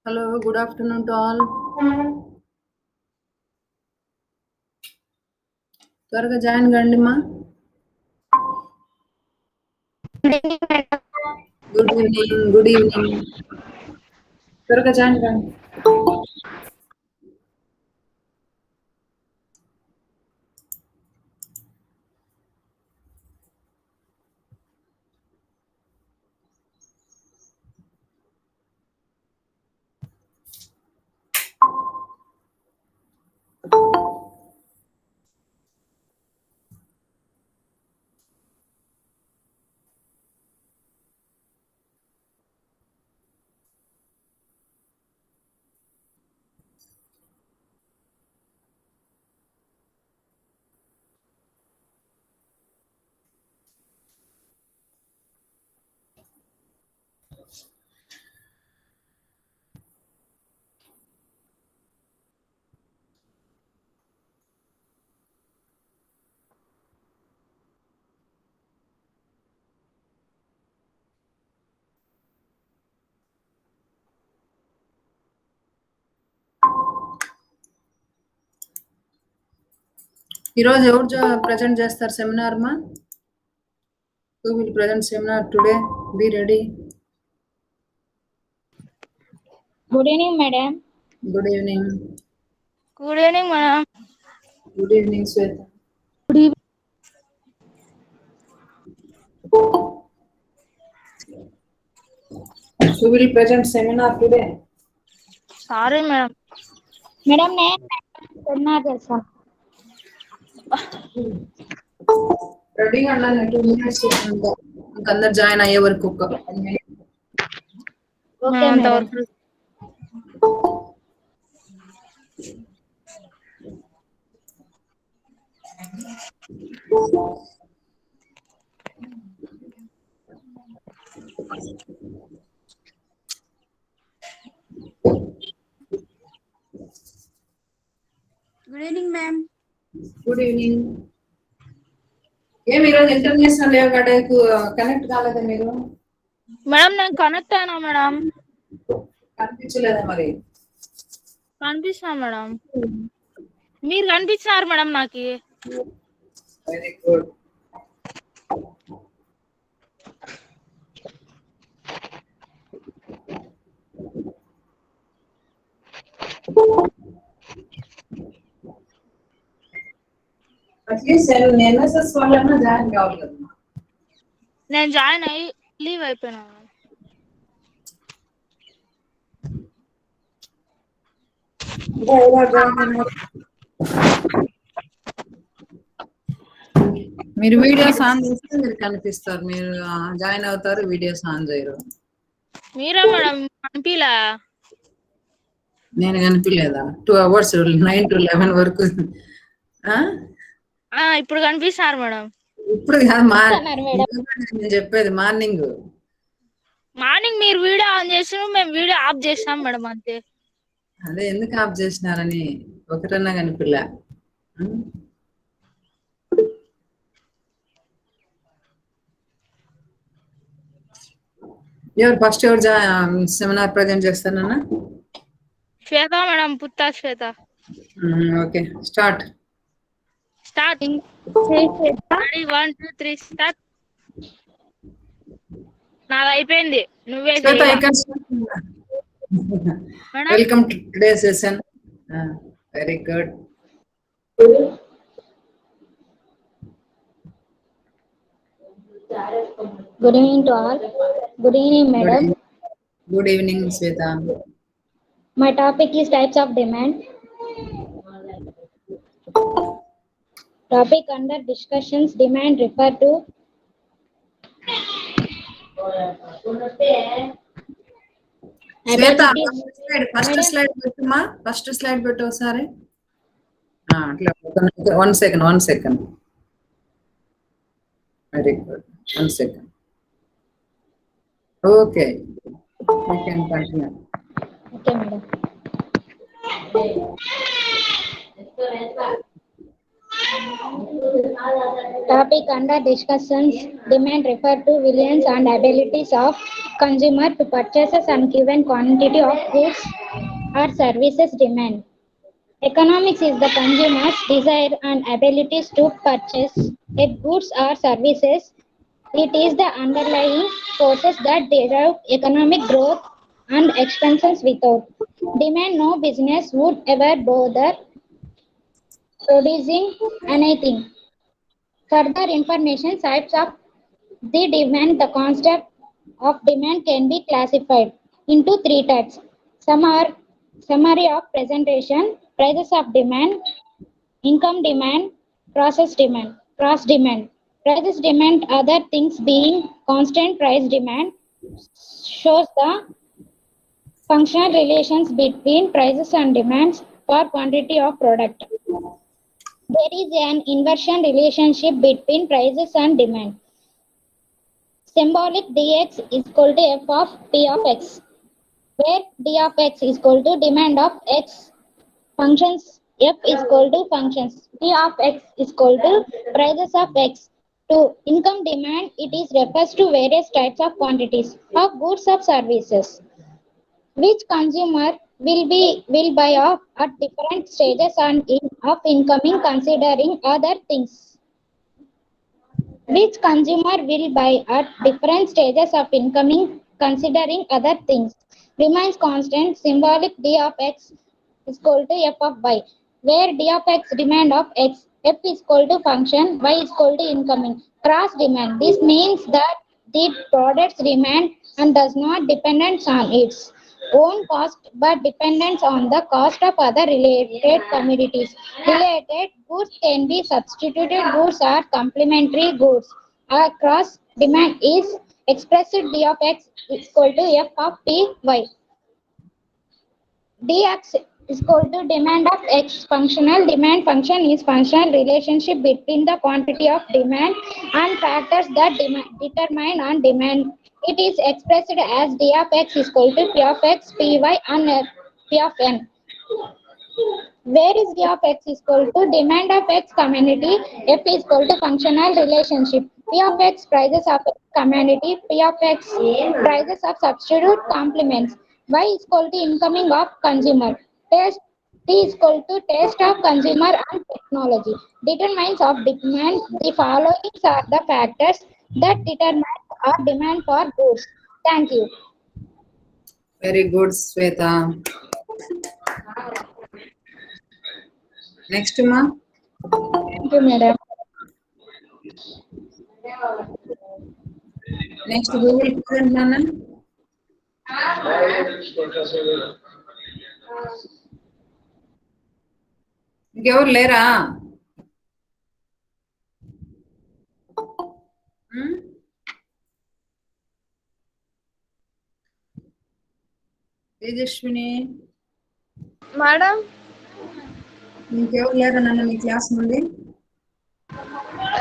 Hello, good afternoon to all. త్వరగా join కండి మా. Good evening. త్వరగా జాయిన్ కండి. ఈరోజు ఎవరు ప్రజెంట్ చేస్తారు సెమినార్ మా? Who will present seminar today? Be ready. Good evening, madam. Good evening. Good evening, madam. Good evening, Sweta. Good evening. Who will present seminar today? Sorry, madam. Madam, నేను seminar చేస్తాను. రెడీగా ఉండండి, 2 minutes అందరు join అయ్యే వరకు ఒక okay madam. Good evening ma'am. Good evening. ఏమి ఈరోజు ఇంటర్నేషనల్ యోగా డేకు కనెక్ట్ కాలేదా మీరు? మేడం నేను కనెక్ట్ అయినా మేడం. కనిపించలేదా మరి? కనిపిస్తున్నా మేడం. మీరు కనిపించినారు మేడం నాకు. Very good. అట్లీస్ట్ ఎన్ఎస్ఎస్ వాళ్ళన్నా జాయిన్ కావాలి కదా. నేను జాయిన్ అయ్యి లీవ్ అయిపోయినా. మీరు వీడియోస్ ఆన్ చేస్తే మీరు కనిపిస్తారు, మీరు జాయిన్ అవుతారు, వీడియోస్ ఆన్ చేయరు. మీరే మేడం కనిపిలా. నేను కనిపించలేదా? 2 hours 9 to 11 వరకు. ఇప్పుడు కనిపిస్తున్నారు మేడం. ఇప్పుడు కాదు నేను చెప్పేది మార్నింగ్. మార్నింగ్ మీరు వీడియో ఆన్ చేసిన మేము వీడియో ఆఫ్ చేసినాం మేడం అంతే. అదే ఎందుకు ఆఫ్ చేసినారని ఒకటన్నా కనిపిల్ల. ఎవరు ఫస్ట్ ఎవరు సెమినార్ ప్రజెంట్ చేస్తానన్నా? Shweta madam, Putta Shweta. Okay, start. Starting 1 2 3 start. నాది అయిపోయింది, నువ్వే welcome to today session. Very good. Good evening to all. Good evening, madam. Good evening, Sweta. My topic is types of demand. Topic under discussions: demand refer to Sweta, first slide పెట్టమ్మా. First slide పెట్టు ఒకసారి. అట్లా 1 second. Very good. 1 second. Okay. You can continue. Okay, madam. Topic under discussions. Demand refer to willingness and abilities of consumer to purchase some given quantity of goods or services. Demand. Economics is the consumer's desire and abilities to purchase a goods or services. It is the underlying forces that drive economic growth and expansions. Without demand, no business would ever bother producing anything. Further information, types of the demand, the concept of demand can be classified into three types. Some are summary of presentation, prices of demand, income demand, process demand, cross demand. Prices demand, other things being constant price demand, shows the functional relations between prices and demands for quantity of product. There is an inversion relationship between prices and demand. Symbolic dx is equal to f of p of x, where d of x is equal to demand of x. Functions f is equal to functions p of x is equal to prices of x. To income demand, it is refers to various types of quantities of goods or services which consumer will buy of at different stages of incoming considering other things. Which consumer will buy at different stages of incoming considering other things remains constant. Symbolic d of x is equal to f of y, where d of x demand of x, f is equal to function, y is equal to incoming. Cross demand, this means that the product's demand and does not depend on its own cost but depends on the cost of other related commodities. Related goods can be substituted goods or complementary goods. Cross demand is expressed d of x is equal to f of p y. dx is equal to demand of x. Functional demand function is functional relationship between the quantity of demand and factors that determine on demand. It is expressed as d of x is equal to p of x, py and p of n. Where is d of x is equal to demand of x commodity, f is equal to functional relationship, p of x prices of x commodity, p of x prices of substitute complements, y is equal to incoming of consumer, taste t is equal to taste of consumer and technology. Determinants of demand, the following are the factors that determine our demand for goods. Thank you. Very good, Sweta. Next, ma. Thank you, madam. Next, who will present, Nana? ఇంకెవరు లేరా? Tejaswini, madam ఇంకెవరు లేరా నన్ను మీ class నుండి?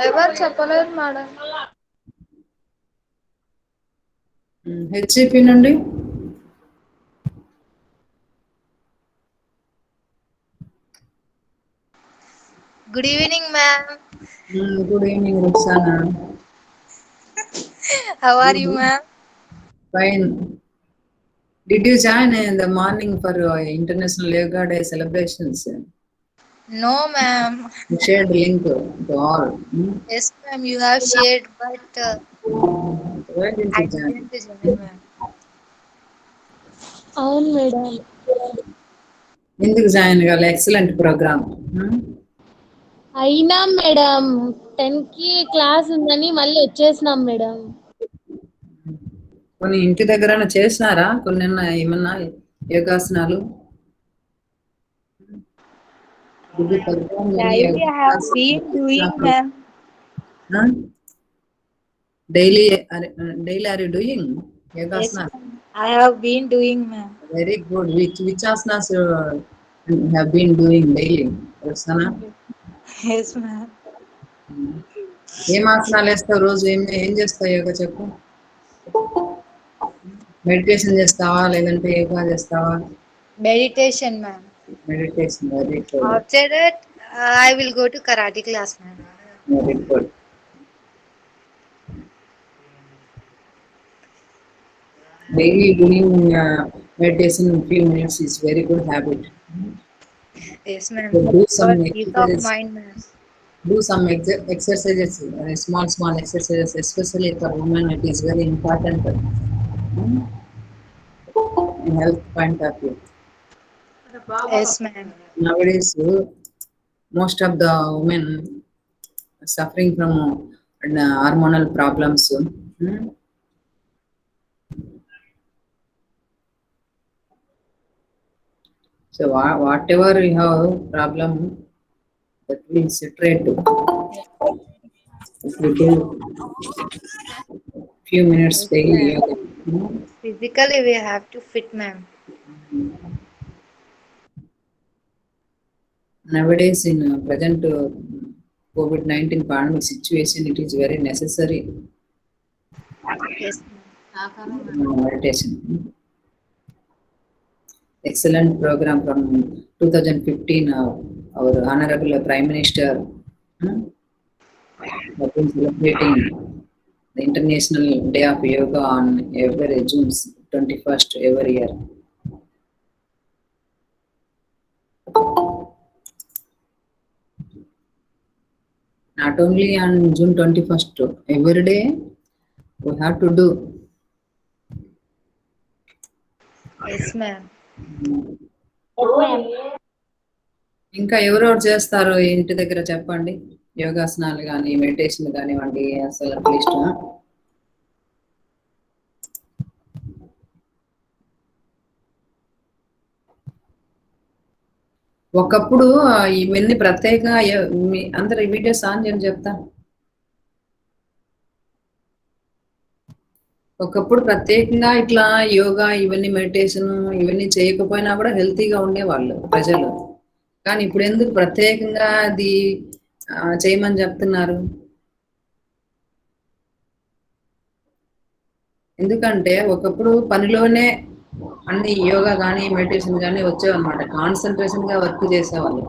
ఎవరు చెప్పలేదు madam. HCP నుండి? Good evening, ma'am. Good evening, Roxana. How are you, ma'am? Fine. Did you join in the morning for International Yoga Day celebrations? No, ma'am. You shared the link to all. Yes, ma'am, you have shared, but Why didn't I you join? didn't join, ma'am. అవును madam. ఎందుకు join కావాలి? Excellent programme. అయినా madam 10 కి class ఉందని మళ్ళీ వచ్చేసినాం madam. కొన్ని ఇంటి దగ్గర చేసినారా? కొన్ని ఏమన్నా యోగాసనాలు? Daily I have been doing, ma'am. Daily are you doing yogasana? Yes, ma'am. I have been doing, ma'am. Very good. Which asanas you have been doing daily, Roxana? Yes, ma'am. ఏం ఆసనాలు వేస్తావు రోజు? ఏం చేస్తావు యోగా చెప్పు? మెడిటేషన్ చేస్తావా లేదంటే యోగా చేస్తావా? Meditation, ma'am. Meditation. Very good. After that, I will go to karate class, ma'am. Very good. Daily doing meditation in few minutes is very good habit. Yes, ma'am. So do For some peace of exercises. mind, ma'am. Do some exercises, small exercises, especially for women. It is very important in health point of view. Yes, ma'am. Nowadays, most of the women suffering from hormonal problems. So whatever you have problem, that will separate. If you do few minutes Yes, daily ma'am. yoga. Physically, we have to fit, ma'am. Nowadays, in present COVID-19 pandemic situation, it is very necessary Yes, meditation. Excellent program from 2015. Our Honorable Prime Minister has been celebrating the International Day of Yoga on every June 21st every year. Not only on June 21st, every day we have to do. yes, ma'am. Yes, ma'am. ఇంకా ఎవరెవరు చేస్తారు ఇంటి దగ్గర చెప్పండి, యోగాసనాలు కానీ meditation కానివ్వండి, అసలు అట్లీస్ట్ ఒకప్పుడు ఇవన్నీ ప్రత్యేకంగా అందరు వీడియోస్ ఆన్ చేయని చెప్తా. ఒకప్పుడు ప్రత్యేకంగా ఇట్లా యోగా ఇవన్నీ మెడిటేషన్ ఇవన్నీ చేయకపోయినా కూడా హెల్తీగా ఉండేవాళ్ళు ప్రజలు. కానీ ఇప్పుడు ఎందుకు ప్రత్యేకంగా అది చేయమని చెప్తున్నారు? ఎందుకంటే ఒకప్పుడు పనిలోనే అన్ని యోగా కానీ మెడిటేషన్ కానీ వచ్చేవన్నమాట. కాన్సన్ట్రేషన్ గా వర్క్ చేసేవాళ్ళు.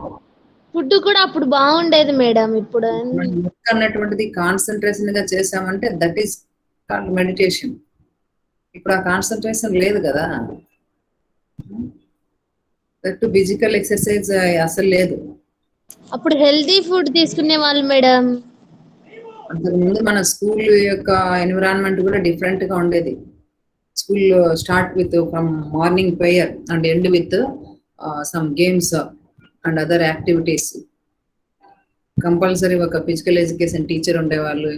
ఫుడ్ కూడా అప్పుడు బాగుండేది మేడం. ఇప్పుడు వర్క్ అన్నటువంటిది కాన్సన్ట్రేషన్ గా చేసామంటే దట్ ఈస్ కాల్డ్ మెడిటేషన్. ఇప్పుడు ఆ కాన్సన్ట్రేషన్ లేదు కదా. దట్ ఫిజికల్ ఎక్సర్సైజ్ అసలు లేదు. అప్పుడు హెల్తీ ఫుడ్ తీసుకునే వాళ్ళు మేడం. అంతకుముందు మన స్కూల్ యొక్క ఎన్విరాన్మెంట్ కూడా డిఫరెంట్ గా ఉండేది. School start with from morning prayer and end with some games and other activities. Compulsory ఒక ఫిజికల్ ఎడ్యుకేషన్ టీచర్ ఉండేవాళ్ళు.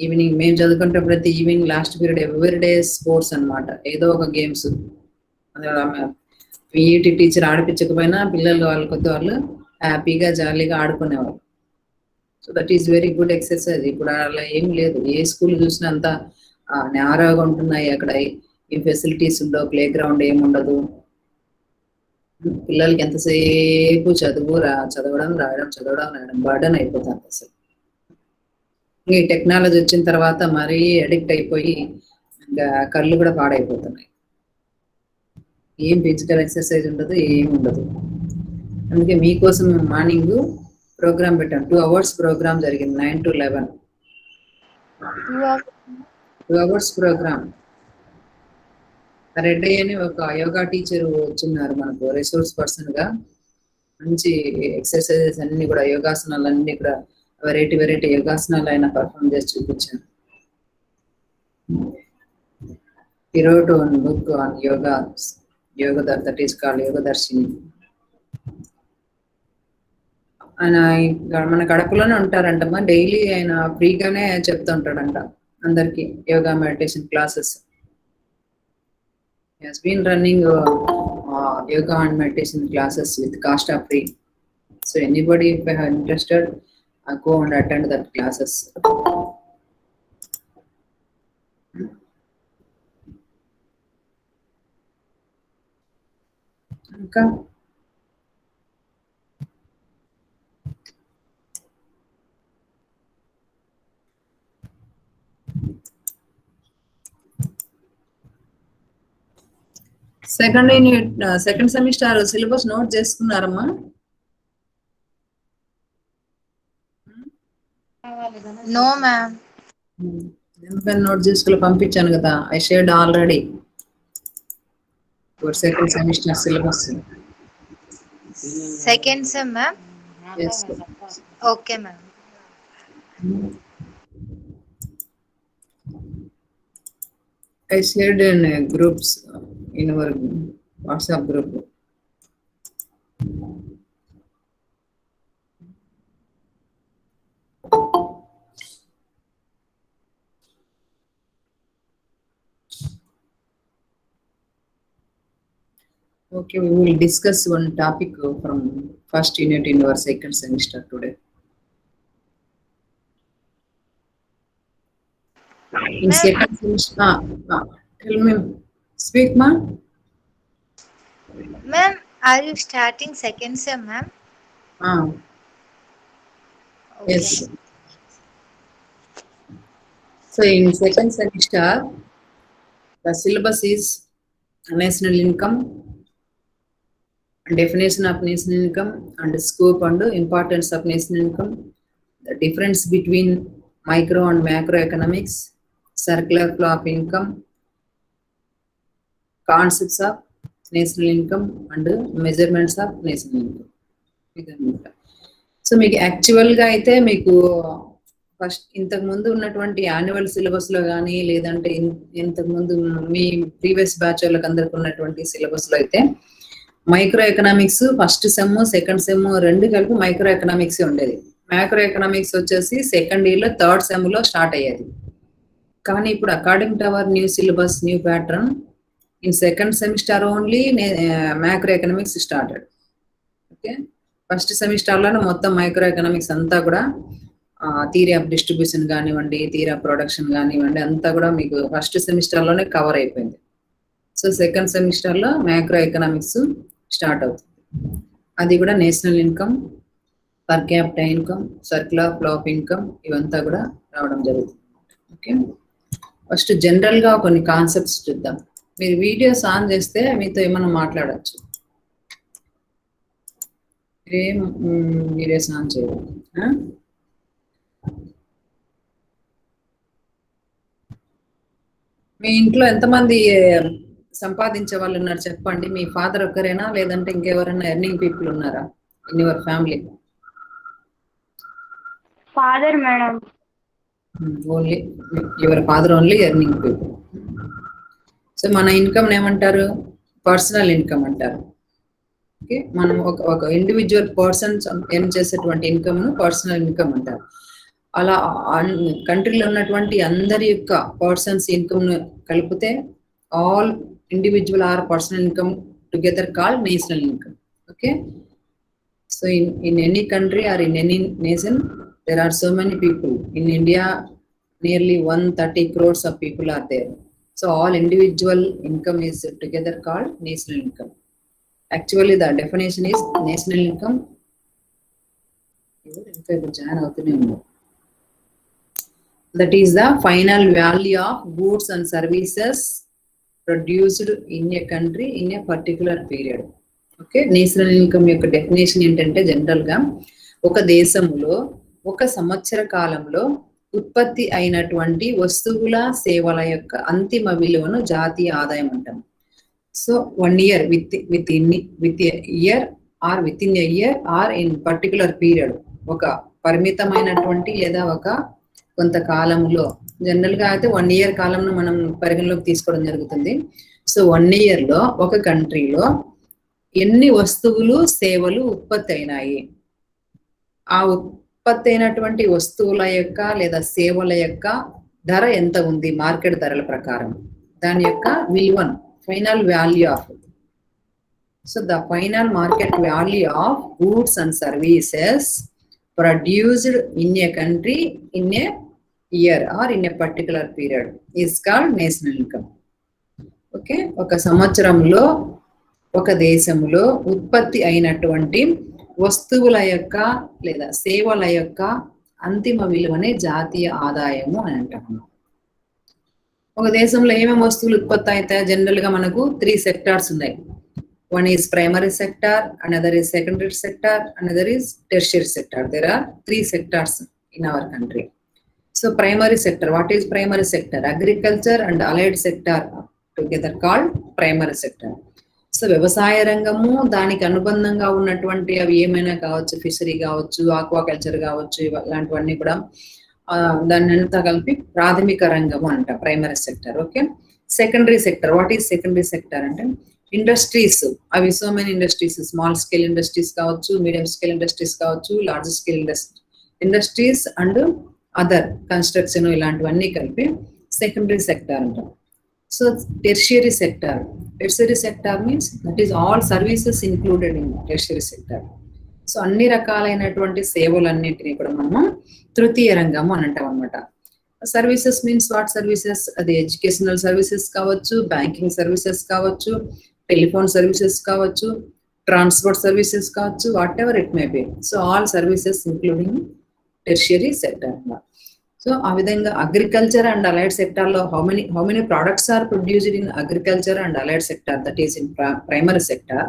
ఈవినింగ్ మేము చదువుకుంటే ప్రతి evening last period every day sports అన్నమాట, ఏదో ఒక గేమ్స్. పీఈటీ టీచర్ ఆడిపించకపోయినా పిల్లలు వాళ్ళ కొద్ది వాళ్ళు హ్యాపీగా జాలీగా ఆడుకునేవాళ్ళు. So that is very good exercise. ఇప్పుడు అలా ఏం లేదు. ఏ స్కూల్ చూసినా అంతా నేరాగా ఉంటున్నాయి. అక్కడ ఏం ఫెసిలిటీస్ ఉండవు, ప్లే గ్రౌండ్ ఏముండదు. పిల్లలకి ఎంతసేపు చదవడం రాయడం బర్డన్ అయిపోతుంది అసలు. ఈ టెక్నాలజీ వచ్చిన తర్వాత మరీ అడిక్ట్ అయిపోయి ఇంకా కళ్ళు కూడా పాడైపోతున్నాయి. ఏం ఫిజికల్ ఎక్సర్సైజ్ ఉండదు, ఏం ఉండదు. అందుకే మీకోసం మార్నింగ్ ప్రోగ్రామ్ పెట్టాం. 2 hours ప్రోగ్రామ్ జరిగింది, 9 to 11. 2 hours programme. రెడ్డి అని ఒక యోగా టీచర్ వచ్చిన్నారు మనకు రిసోర్స్ పర్సన్ గా. మంచి ఎక్సర్సైజెస్ అన్ని కూడా, యోగాసనాలు అన్ని కూడా వెరైటీ యోగాసనాలు ఆయన పర్ఫామ్ చేసి చూపించాను. He wrote one book on yoga that is called యోగదర్శిని. ఆయన మన కడపలోనే ఉంటారంటమ్మా. డైలీ ఆయన ఫ్రీగానే చెప్తుంటాడంట అందరికి yoga meditation classes. He has been running yoga and meditation classes with cost of free. So anybody if you are interested, go and attend that classes. ఇంకా second semester syllabus note చేసుకున్నారమ్మా? No, ma'am. ఎందుకని note చేసుకుని పంపించాను కదా, I shared already your second semester syllabus. Second sem, ma'am. Yes. Okay, ma'am. I shared in groups in our WhatsApp group. Okay, we will discuss one topic from first unit in our second semester today. In Ma'am. second semester, tell me, speak, ma. Ma'am, are you starting second sem, ma'am? Okay. Yes. So in second semester, the syllabus is national income, definition of national income, and scope and importance of national income, the difference between micro and macroeconomics, circular flow of income, concepts of national income, and measurements of national income. ఇదన్నమాట. So మీకు యాక్చువల్గా అయితే మీకు first ఇంతకు ముందు ఉన్నటువంటి annual syllabus లో కానీ లేదంటే ఇంతకు ముందు మీ ప్రీవియస్ బ్యాచ్ వాళ్ళకి అందరికి ఉన్నటువంటి సిలబస్ లో అయితే micro economics first sem second sem రెండు కలిపి మైక్రో ఎకనామిక్స్ ఉండేది. మైక్రో ఎకనామిక్స్ వచ్చేసి సెకండ్ ఇయర్ లో థర్డ్ సెమ్ లో స్టార్ట్ అయ్యేది. కానీ ఇప్పుడు according to our new syllabus new pattern in second semester only micro economics started. Okay, first semester లోనే మొత్తం మైక్రో ఎకనామిక్స్ అంతా కూడా థియరీ ఆఫ్ డిస్ట్రిబ్యూషన్ కానివ్వండి, థియరీ ఆఫ్ ప్రొడక్షన్ కానివ్వండి, అంతా కూడా మీకు ఫస్ట్ సెమిస్టర్ లోనే కవర్ అయిపోయింది. సో సెకండ్ సెమిస్టర్ లో మైక్రో ఎకనామిక్స్ స్టార్ట్ అవుతుంది. అది కూడా national income, per capita income, circular flow of income, ఇవంతా కూడా రావడం జరుగుతుంది. ఓకే, ఫస్ట్ జనరల్ గా కొన్ని కాన్సెప్ట్స్ చూద్దాం. మీరు వీడియోస్ ఆన్ చేస్తే మీతో ఏమైనా మాట్లాడచ్చు. మీరేం వీడియోస్ ఆన్ చేయరు. మీ ఇంట్లో ఎంతమంది సంపాదించే వాళ్ళు ఉన్నారు చెప్పండి. మీ ఫాదర్ ఒక్కరేనా లేదంటే ఇంకెవరైనా ఎర్నింగ్ పీపుల్ ఉన్నారా in your family? Father madam. Only your father only earning people. So మన ఇన్కమ్ ఏమంటారు? పర్సనల్ ఇన్కమ్ అంటారు. ఓకే, మనం ఒక ఇండివిజువల్ పర్సన్స్ ఎర్న్ చేసేటువంటి ఇన్కమ్ ను పర్సనల్ ఇన్కమ్ అంటారు. అలా కంట్రీలో ఉన్నటువంటి అందరి యొక్క పర్సన్స్ ఇన్కమ్ ను కలిపితే all individual or personal income together called national income. Okay, so in any country or in any nation there are so many people. In India nearly 130 crores of people are there. So all individual income is together called national income. Actually the definition is national income. That is the final value of goods and services produced in a country in a particular period. Okay, national income యొక్క definition ఏంటంటే general గా ఒక దేశంలో ఒక సంవత్సర కాలంలో ఉత్పత్తి అయినటువంటి వస్తువుల సేవల యొక్క అంతిమ విలువను జాతీయ ఆదాయం అంటాం. So 1 year with ear are with in a year are in particular period, ఒక పరిమితమైనటువంటి లేదా ఒక కొంత కాలంలో, జనరల్ గా అయితే 1 year కాలంను మనం పరిగణలోకి తీసుకోవడం జరుగుతుంది. సో 1 year లో ఒక కంట్రీలో ఎన్ని వస్తువులు సేవలు ఉత్పత్తి అయినాయి, ఆ ఉత్పత్తి అయినటువంటి వస్తువుల యొక్క లేదా సేవల యొక్క ధర ఎంత ఉంది మార్కెట్ ధరల ప్రకారం, దాని యొక్క విలువను final value of. So the final market value of goods and services produced in a country in a year are in a particular period is called national income. Okay, ఒక సంవత్సరంలో ఒక దేశంలో ఉత్పత్తి అయినటువంటి వస్తువుల యొక్క లేదా సేవల యొక్క అంతిమ విలువనే జాతీయ ఆదాయము అని అంటాము. ఒక దేశంలో ఏమేమి వస్తువులు ఉత్పత్తి అవుతాయి? జనరల్ గా మనకు 3 సెక్టార్స్ ఉన్నాయి. One is primary sector, another is secondary sector, another is tertiary sector. There are 3 sectors in our country. So primary sector, what is primary sector? Agriculture and allied sector together called primary sector. So వ్యవసాయ రంగము దానికి అనుబంధంగా ఉన్నటువంటి అవి ఏమైనా కావచ్చు, fishery కావచ్చు, aquaculture కావచ్చు, ఇలాంటివన్నీ కూడా దాన్ని అంతా కలిపి ప్రాథమిక రంగము అంట, primary sector. Okay. Secondary sector, what is secondary sector అంటే ఇండస్ట్రీస్, అవి so many industries, small scale industries కావచ్చు, మీడియం స్కేల్ ఇండస్ట్రీస్ కావచ్చు, large scale industries and other construction, ఇలాంటివన్నీ కలిపి సెకండరీ సెక్టర్ అంటాం. So tertiary sector means that is all services included in tertiary sector. So అన్ని రకాలైనటువంటి సేవలన్నింటినీ కూడా మనము తృతీయ రంగము అని అంటాం అనమాట. Services means what services? అది ఎడ్యుకేషనల్ సర్వీసెస్ కావచ్చు, బ్యాంకింగ్ సర్వీసెస్ కావచ్చు, టెలిఫోన్ సర్వీసెస్ కావచ్చు, ట్రాన్స్పోర్ట్ సర్వీసెస్ కావచ్చు, whatever it may be. So all services including tertiary sector అన్నమాట. సో ఆ విధంగా అగ్రికల్చర్ అండ్ అలైడ్ సెక్టర్ లో how many products are produced in agriculture and allied sector, that is in primary sector,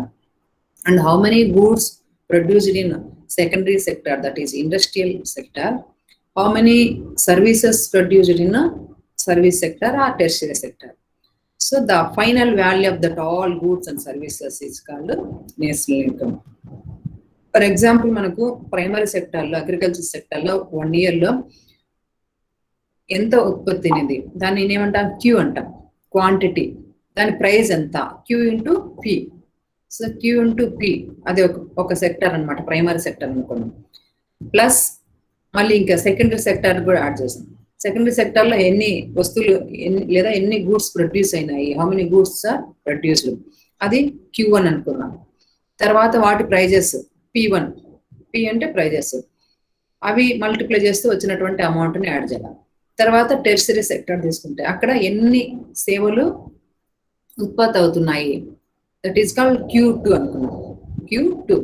and how many goods produced in secondary sector, that is industrial sector, how many services produced in service sector are tertiary sector. So the final value of that all goods and services is called national income. For example మనకు primary sector లో, agriculture sector లో 1 year లో ఎంత ఉత్పత్తి అనేది, దాన్ని ఏమంటాం? Queue అంటాం, క్వాంటిటీ. దాని ప్రైస్ ఎంత? Q into P. So Q into P అది ఒక సెక్టర్ అనమాట, ప్రైమరీ సెక్టర్ అనుకున్నాం. ప్లస్ మళ్ళీ ఇంకా సెకండరీ సెక్టర్ కూడా యాడ్ చేసాం. సెకండరీ సెక్టర్ లో ఎన్ని వస్తువులు లేదా ఎన్ని గూడ్స్ ప్రొడ్యూస్ అయినాయి, how many goods are produced, అది Q1 అనుకున్నాం. తర్వాత వాటి ప్రైజెస్ P1, P అంటే ప్రైజెస్, అవి మల్టిప్లై చేస్తూ వచ్చినటువంటి అమౌంట్ని యాడ్ చేయాలి. తర్వాత టెర్షియరీ సెక్టర్ తీసుకుంటే అక్కడ ఎన్ని సేవలు ఉత్పత్తి అవుతున్నాయి, దట్ ఈస్ కాల్డ్ Q2 అనుకున్నాం. Q2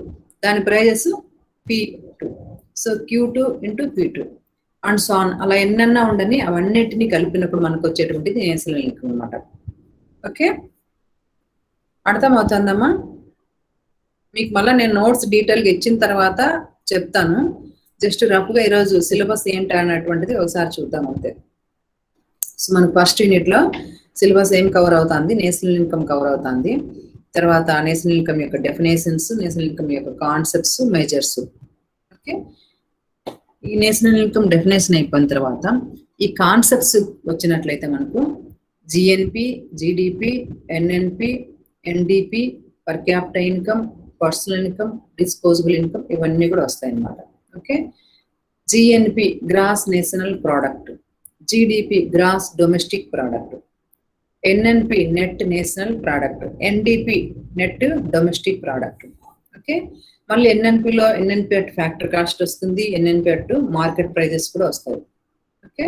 దాని prices P2. So Q2 into P2 and so on, అలా ఎన్నన్నా ఉండని అవన్నిటిని కలిపినప్పుడు మనకు వచ్చేటువంటిది నేషనల్ ఇన్కమ్ అనమాట. ఓకే, అర్థమవుతుందమ్మా? మీకు మళ్ళీ నేను నోట్స్ డీటెయిల్గా ఇచ్చిన తర్వాత చెప్తాను. జస్ట్ రఫ్గా ఈరోజు సిలబస్ ఏంటి అన్నటువంటిది ఒకసారి చూద్దాం అంతే. సో మనకు ఫస్ట్ యూనిట్లో సిలబస్ ఏం కవర్ అవుతుంది? నేషనల్ ఇన్కమ్ కవర్ అవుతుంది. తర్వాత నేషనల్ ఇన్కమ్ యొక్క డెఫినేషన్స్, నేషనల్ ఇన్కమ్ యొక్క కాన్సెప్ట్స్, మెజర్స్. ఓకే, ఈ నేషనల్ ఇన్కమ్ డెఫినేషన్ అయిపోయిన తర్వాత ఈ కాన్సెప్ట్స్ వచ్చినట్లయితే మనకు GNP, GDP, NNP, NDP, per capital income, personal income, disposable income, ఇవన్నీ కూడా వస్తాయి అన్నమాట. Okay, GNP gross national product, GDP gross domestic product, NNP net national product, NDP net domestic product. Okay, మళ్ళీ ఎన్ఎన్పిలో ఎన్ఎన్పి అట్ ఫ్యాక్టరీ కాస్ట్ వస్తుంది, NNP at market prices కూడా వస్తాయి. Okay,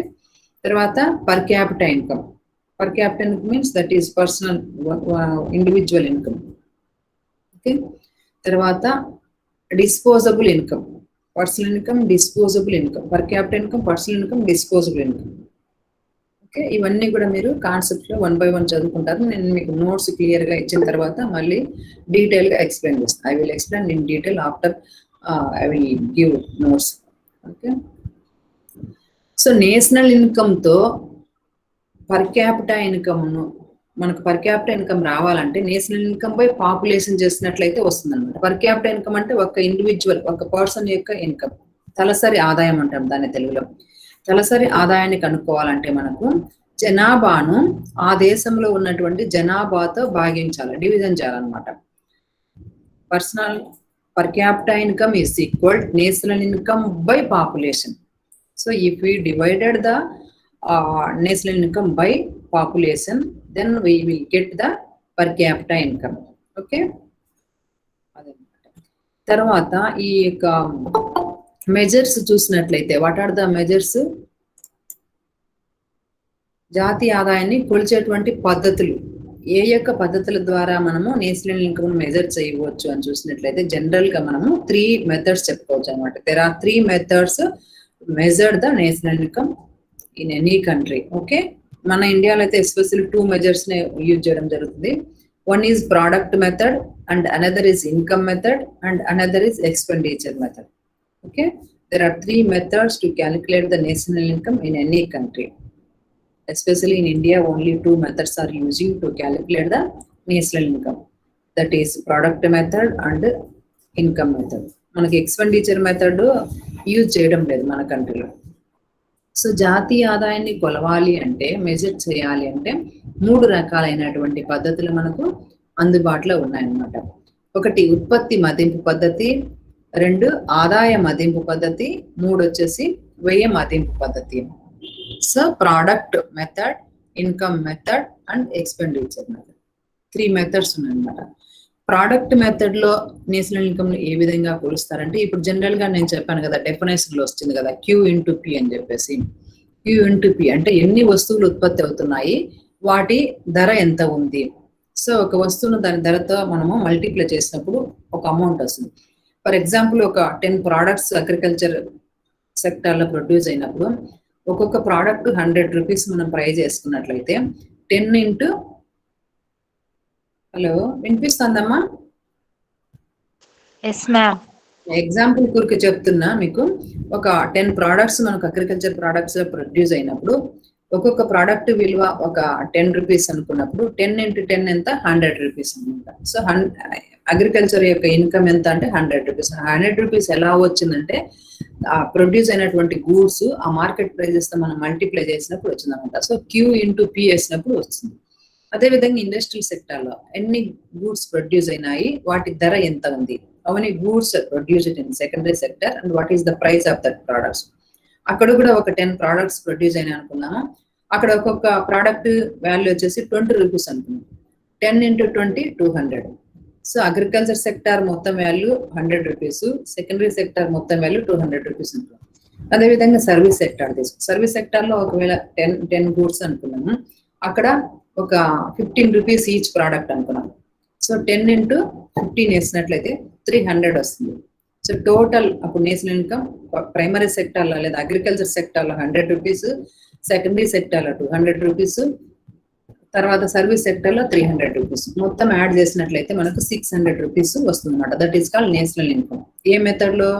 తర్వాత per capital income, per capital income means that is personal individual income. Okay, తర్వాత disposable income, personal income, disposable income, per capital income, personal income, disposable income. Okay, ఇవన్నీ కూడా మీరు concept లో 1 by 1 చదువుకుంటారు. నేను మీకు నోట్స్ క్లియర్ గా ఇచ్చిన తర్వాత మళ్ళీ డీటెయిల్ గా ఎక్స్ప్లెయిన్ చేస్తాను. I will explain in detail after I will give notes. Okay, so national income తో పర్ క్యాపిటల్ ఇన్కమ్, మనకు పర్ క్యాపిటల్ ఇన్కమ్ రావాలంటే నేషనల్ ఇన్కమ్ బై పాపులేషన్ చేసినట్లయితే వస్తుంది అనమాట. పర్ క్యాపిటల్ ఇన్కమ్ అంటే ఒక ఇండివిజువల్, ఒక పర్సన్ యొక్క ఇన్కమ్, తలసరి ఆదాయం అంటాం దాన్ని తెలుగులో. తలసరి ఆదాయాన్ని కనుక్కోవాలంటే మనకు జనాభాను ఆ దేశంలో ఉన్నటువంటి జనాభాతో భాగించాలి, డివిజన్ చేయాలన్నమాట. Personal per capital income is equal national income by population. So if we divided the national income by population, then we will get the per capita income. Okay, తర్వాత ఈ యొక్క మెజర్స్ చూసినట్లయితే వాట్ ఆర్ ద మెజర్స్? జాతీయ ఆదాయాన్ని కొలిచేటువంటి పద్ధతులు, ఏ యొక్క పద్ధతుల ద్వారా మనము నేషనల్ ఇన్కమ్ మెజర్ చేయవచ్చు అని చూసినట్లయితే జనరల్ గా మనము 3 methods చెప్పుకోవచ్చు అనమాట. there are 3 methods to measure the national income in any country. Okay, మన ఇండియాలో అయితే ఎస్పెషల్లీ 2 measures ని యూజ్ చేయడం జరుగుతుంది. One is product method and another is income method and another is expenditure method. Okay, there are 3 methods to calculate the national income in any country. Especially in India, only 2 methods are using to calculate the national income. That is product method and income method. మనకి expenditure method use చేయడం లేదు మన కంట్రీలో. So జాతీయ ఆదాయాన్ని కొలవాలి అంటే, measure చేయాలి అంటే 3 రకాలైనటువంటి పద్ధతులు మనకు అందుబాటులో ఉన్నాయన్నమాట. ఒకటి ఉత్పత్తి మదింపు పద్ధతి, 2 ఆదాయ మదింపు పద్ధతి, 3 వచ్చేసి వ్యయ మదింపు పద్ధతి. So product method, income method and expenditure method, 3 methods ఉన్నాయన్నమాట. ప్రోడక్ట్ మెథడ్ లో నేషనల్ ఇన్కమ్ ఏ విధంగా కొలుస్తారంటే, ఇప్పుడు జనరల్ గా నేను చెప్పాను కదా, డెఫినేషన్ లో వస్తుంది కదా Q ఇంటూ P అని చెప్పేసి. Q ఇంటూ P అంటే ఎన్ని వస్తువులు ఉత్పత్తి అవుతున్నాయి, వాటి ధర ఎంత ఉంది. సో ఒక వస్తువును దాని ధరతో మనము మల్టిప్లై చేసినప్పుడు ఒక అమౌంట్ వస్తుంది. ఫర్ ఎగ్జాంపుల్ ఒక 10 ప్రోడక్ట్స్ అగ్రికల్చర్ సెక్టార్ లో ప్రొడ్యూస్ అయినప్పుడు ఒక్కొక్క ప్రోడక్ట్ 100 రూపీస్ మనం ప్రైజ్ చేసుకున్నట్లయితే 10 ఇంటూ, హలో వినిపిస్తుందమ్మా? Yes ma'am. ఎగ్జాంపుల్ కొరకు చెప్తున్నా మీకు. ఒక 10 ప్రోడక్ట్స్ మనకు అగ్రికల్చర్ ప్రోడక్ట్స్ ప్రొడ్యూస్ అయినప్పుడు ఒక్కొక్క ప్రోడక్ట్ విలువ ఒక 10 రూపీస్ అనుకున్నప్పుడు 10 ఇంటూ 10 ఎంత, 100 రూపీస్ అనమాట. సో అగ్రికల్చర్ యొక్క ఇన్కమ్ ఎంత అంటే 100 రూపీస్. 100 రూపీస్ ఎలా వచ్చిందంటే ఆ ప్రొడ్యూస్ అయినటువంటి గూడ్స్ ఆ మార్కెట్ ప్రైజెస్ తో మనం మల్టిప్లై చేసినప్పుడు వచ్చిందనమాట. సో Q ఇంటూ P వేసినప్పుడు వస్తుంది. అదేవిధంగా ఇండస్ట్రియల్ సెక్టర్ లో ఎన్ని గూడ్స్ ప్రొడ్యూస్ అయినాయి, వాటి ధర ఎంత ఉంది, how many goods are produced in secondary sector and what is the price of that products. అక్కడ కూడా ఒక 10 ప్రోడక్ట్స్ ప్రొడ్యూస్ అయినా అనుకున్నాము, అక్కడ ఒక్కొక్క ప్రోడక్ట్ వాల్యూ వచ్చేసి 20 రూపీస్ అనుకున్నాం. 10 ఇంటూ 20 200. సో అగ్రికల్చర్ సెక్టార్ మొత్తం వాల్యూ 100 రూపీస్, సెకండరీ సెక్టార్ మొత్తం వాల్యూ 200 రూపీస్ అనుకున్నాం. అదేవిధంగా సర్వీస్ సెక్టార్ తీసుకు, సర్వీస్ సెక్టార్ లో ఒకవేళ 10 గూడ్స్ అనుకున్నాము, అక్కడ ఒక 15 రూపీస్ ఈచ్ ప్రోడక్ట్ అనుకున్నాం. సో 10 ఇంటూ 15 వేసినట్లయితే 300 వస్తుంది. సో టోటల్ అప్పుడు నేషనల్ ఇన్కమ్ ప్రైమరీ సెక్టార్ లో లేదా అగ్రికల్చర్ సెక్టార్ లో 100 రూపీస్, సెకండరీ సెక్టార్ లో 200 రూపీస్, తర్వాత సర్వీస్ సెక్టర్ లో 300 రూపీస్, మొత్తం యాడ్ చేసినట్లయితే మనకు 600 రూపీస్ వస్తుంది అనమాట. That is called national income. A method లో?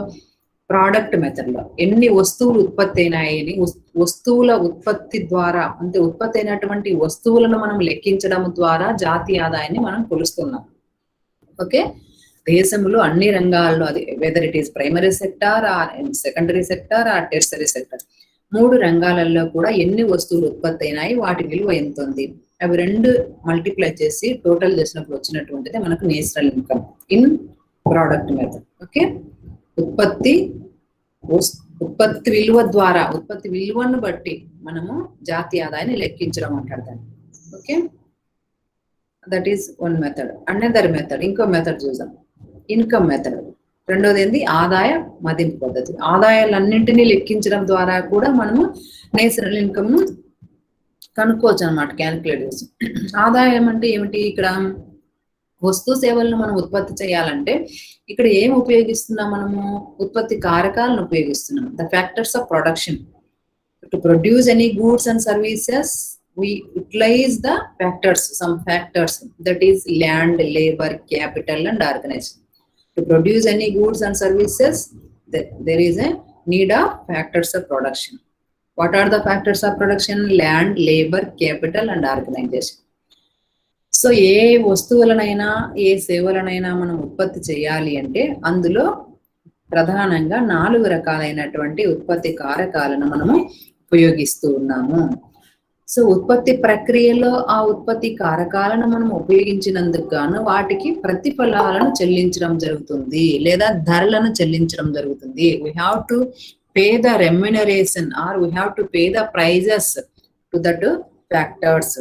ప్రోడక్ట్ మెథడ్ లో. ఎన్ని వస్తువులు ఉత్పత్తి అయినాయని వస్తువుల ఉత్పత్తి ద్వారా, అంటే ఉత్పత్తి అయినటువంటి వస్తువులను మనం లెక్కించడం ద్వారా జాతీయ ఆదాయాన్ని మనం కొలుస్తున్నాం. ఓకే, దేశంలో అన్ని రంగాల్లో, అది whether it is primary sector or secondary sector or tertiary sector, 3 రంగాలలో కూడా ఎన్ని వస్తువులు ఉత్పత్తి అయినాయి, వాటి విలువ ఎంత ఉంది, అవి 2 మల్టిప్లై చేసి టోటల్ చేసినప్పుడు వచ్చినటువంటిది మనకు national income in product method. Okay, ఉత్పత్తి విలువ ద్వారా, ఉత్పత్తి విలువను బట్టి మనము జాతీయ ఆదాయాన్ని లెక్కించడం అంటారు దాన్ని. Okay, that is one method. Another method, ఇంకో మెథడ్ చూద్దాం, ఇన్కమ్ మెథడ్. రెండోది ఏంది? ఆదాయ మదింపు పద్ధతి. ఆదాయాలన్నింటినీ లెక్కించడం ద్వారా కూడా మనము నేషనల్ ఇన్కమ్ ను కనుక్కోవచ్చు అనమాట, క్యాలిక్యులేట్ చేసి. ఆదాయం అంటే ఏమిటి? ఇక్కడ వస్తు సేవలను మనం ఉత్పత్తి చేయాలంటే ఇక్కడ ఏం ఉపయోగిస్తున్నాం మనము? ఉత్పత్తి కారకాలను ఉపయోగిస్తున్నాం. The factors of production. To produce any goods and services we utilize the factors, some factors, that is land, labor, capital and organization. To produce any goods and services, there is a need of factors of production. What are the factors of production? Land, labor, capital and organization. So ఏ వస్తువులనైనా ఏ సేవలనైనా మనం ఉత్పత్తి చేయాలి అంటే అందులో ప్రధానంగా 4 రకాలైనటువంటి ఉత్పత్తి కారకాలను మనము ఉపయోగిస్తూ ఉన్నాము. సో ఉత్పత్తి ప్రక్రియలో ఆ ఉత్పత్తి కారకాలను మనం ఉపయోగించినందుకు గాను వాటికి ప్రతిఫలాలను చెల్లించడం జరుగుతుంది, లేదా ధరలను చెల్లించడం జరుగుతుంది. We have to pay the remuneration or we have to pay the prices to that factors.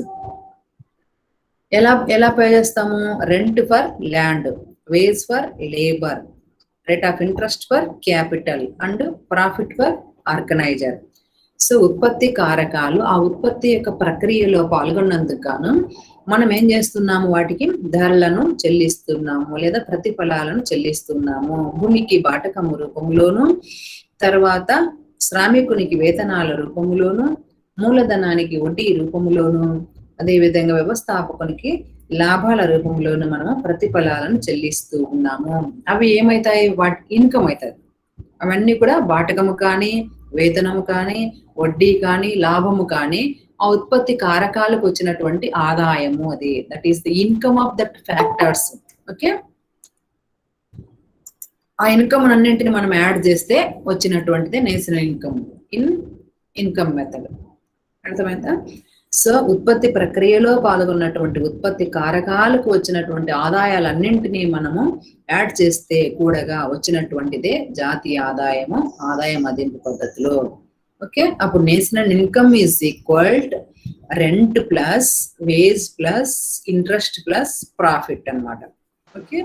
ఎలా పే చేస్తాము? Rent for land, wage for labour, rate of interest for capital and profit for organiser. So ఉత్పత్తి కారకాలు ఆ ఉత్పత్తి యొక్క ప్రక్రియలో పాల్గొన్నందుకు గాను మనం ఏం చేస్తున్నాము? వాటికి ధరలను చెల్లిస్తున్నాము లేదా ప్రతిఫలాలను చెల్లిస్తున్నాము. భూమికి బాటకము రూపంలోను, తర్వాత శ్రామికునికి వేతనాల రూపంలోను, మూలధనానికి వడ్డీ రూపంలోను, అదేవిధంగా వ్యవస్థాపకునికి లాభాల రూపంలోను మనము ప్రతిఫలాలను చెల్లిస్తూ ఉన్నాము. అవి ఏమైతాయి? వాటి ఇన్కమ్ అవుతుంది. అవన్నీ కూడా బాటకము కానీ, వేతనము కానీ, వడ్డీ కానీ, లాభము కానీ ఆ ఉత్పత్తి కారకాలకు వచ్చినటువంటి ఆదాయము అది. That is the income of that factors. Okay, ఆ ఇన్కమ్ అన్నింటిని మనం యాడ్ చేస్తే వచ్చినటువంటిదే national income in income method. అర్థమైందా? సో ఉత్పత్తి ప్రక్రియలో పాల్గొన్నటువంటి ఉత్పత్తి కారకాలకు వచ్చినటువంటి ఆదాయాలన్నింటినీ మనము యాడ్ చేస్తే కూడగా వచ్చినటువంటిదే జాతీయ ఆదాయము, ఆదాయ మదింపు పద్ధతిలో. ఓకే, అప్పుడు national income is equalled rent plus wage plus interest plus profit అన్నమాట. ఓకే,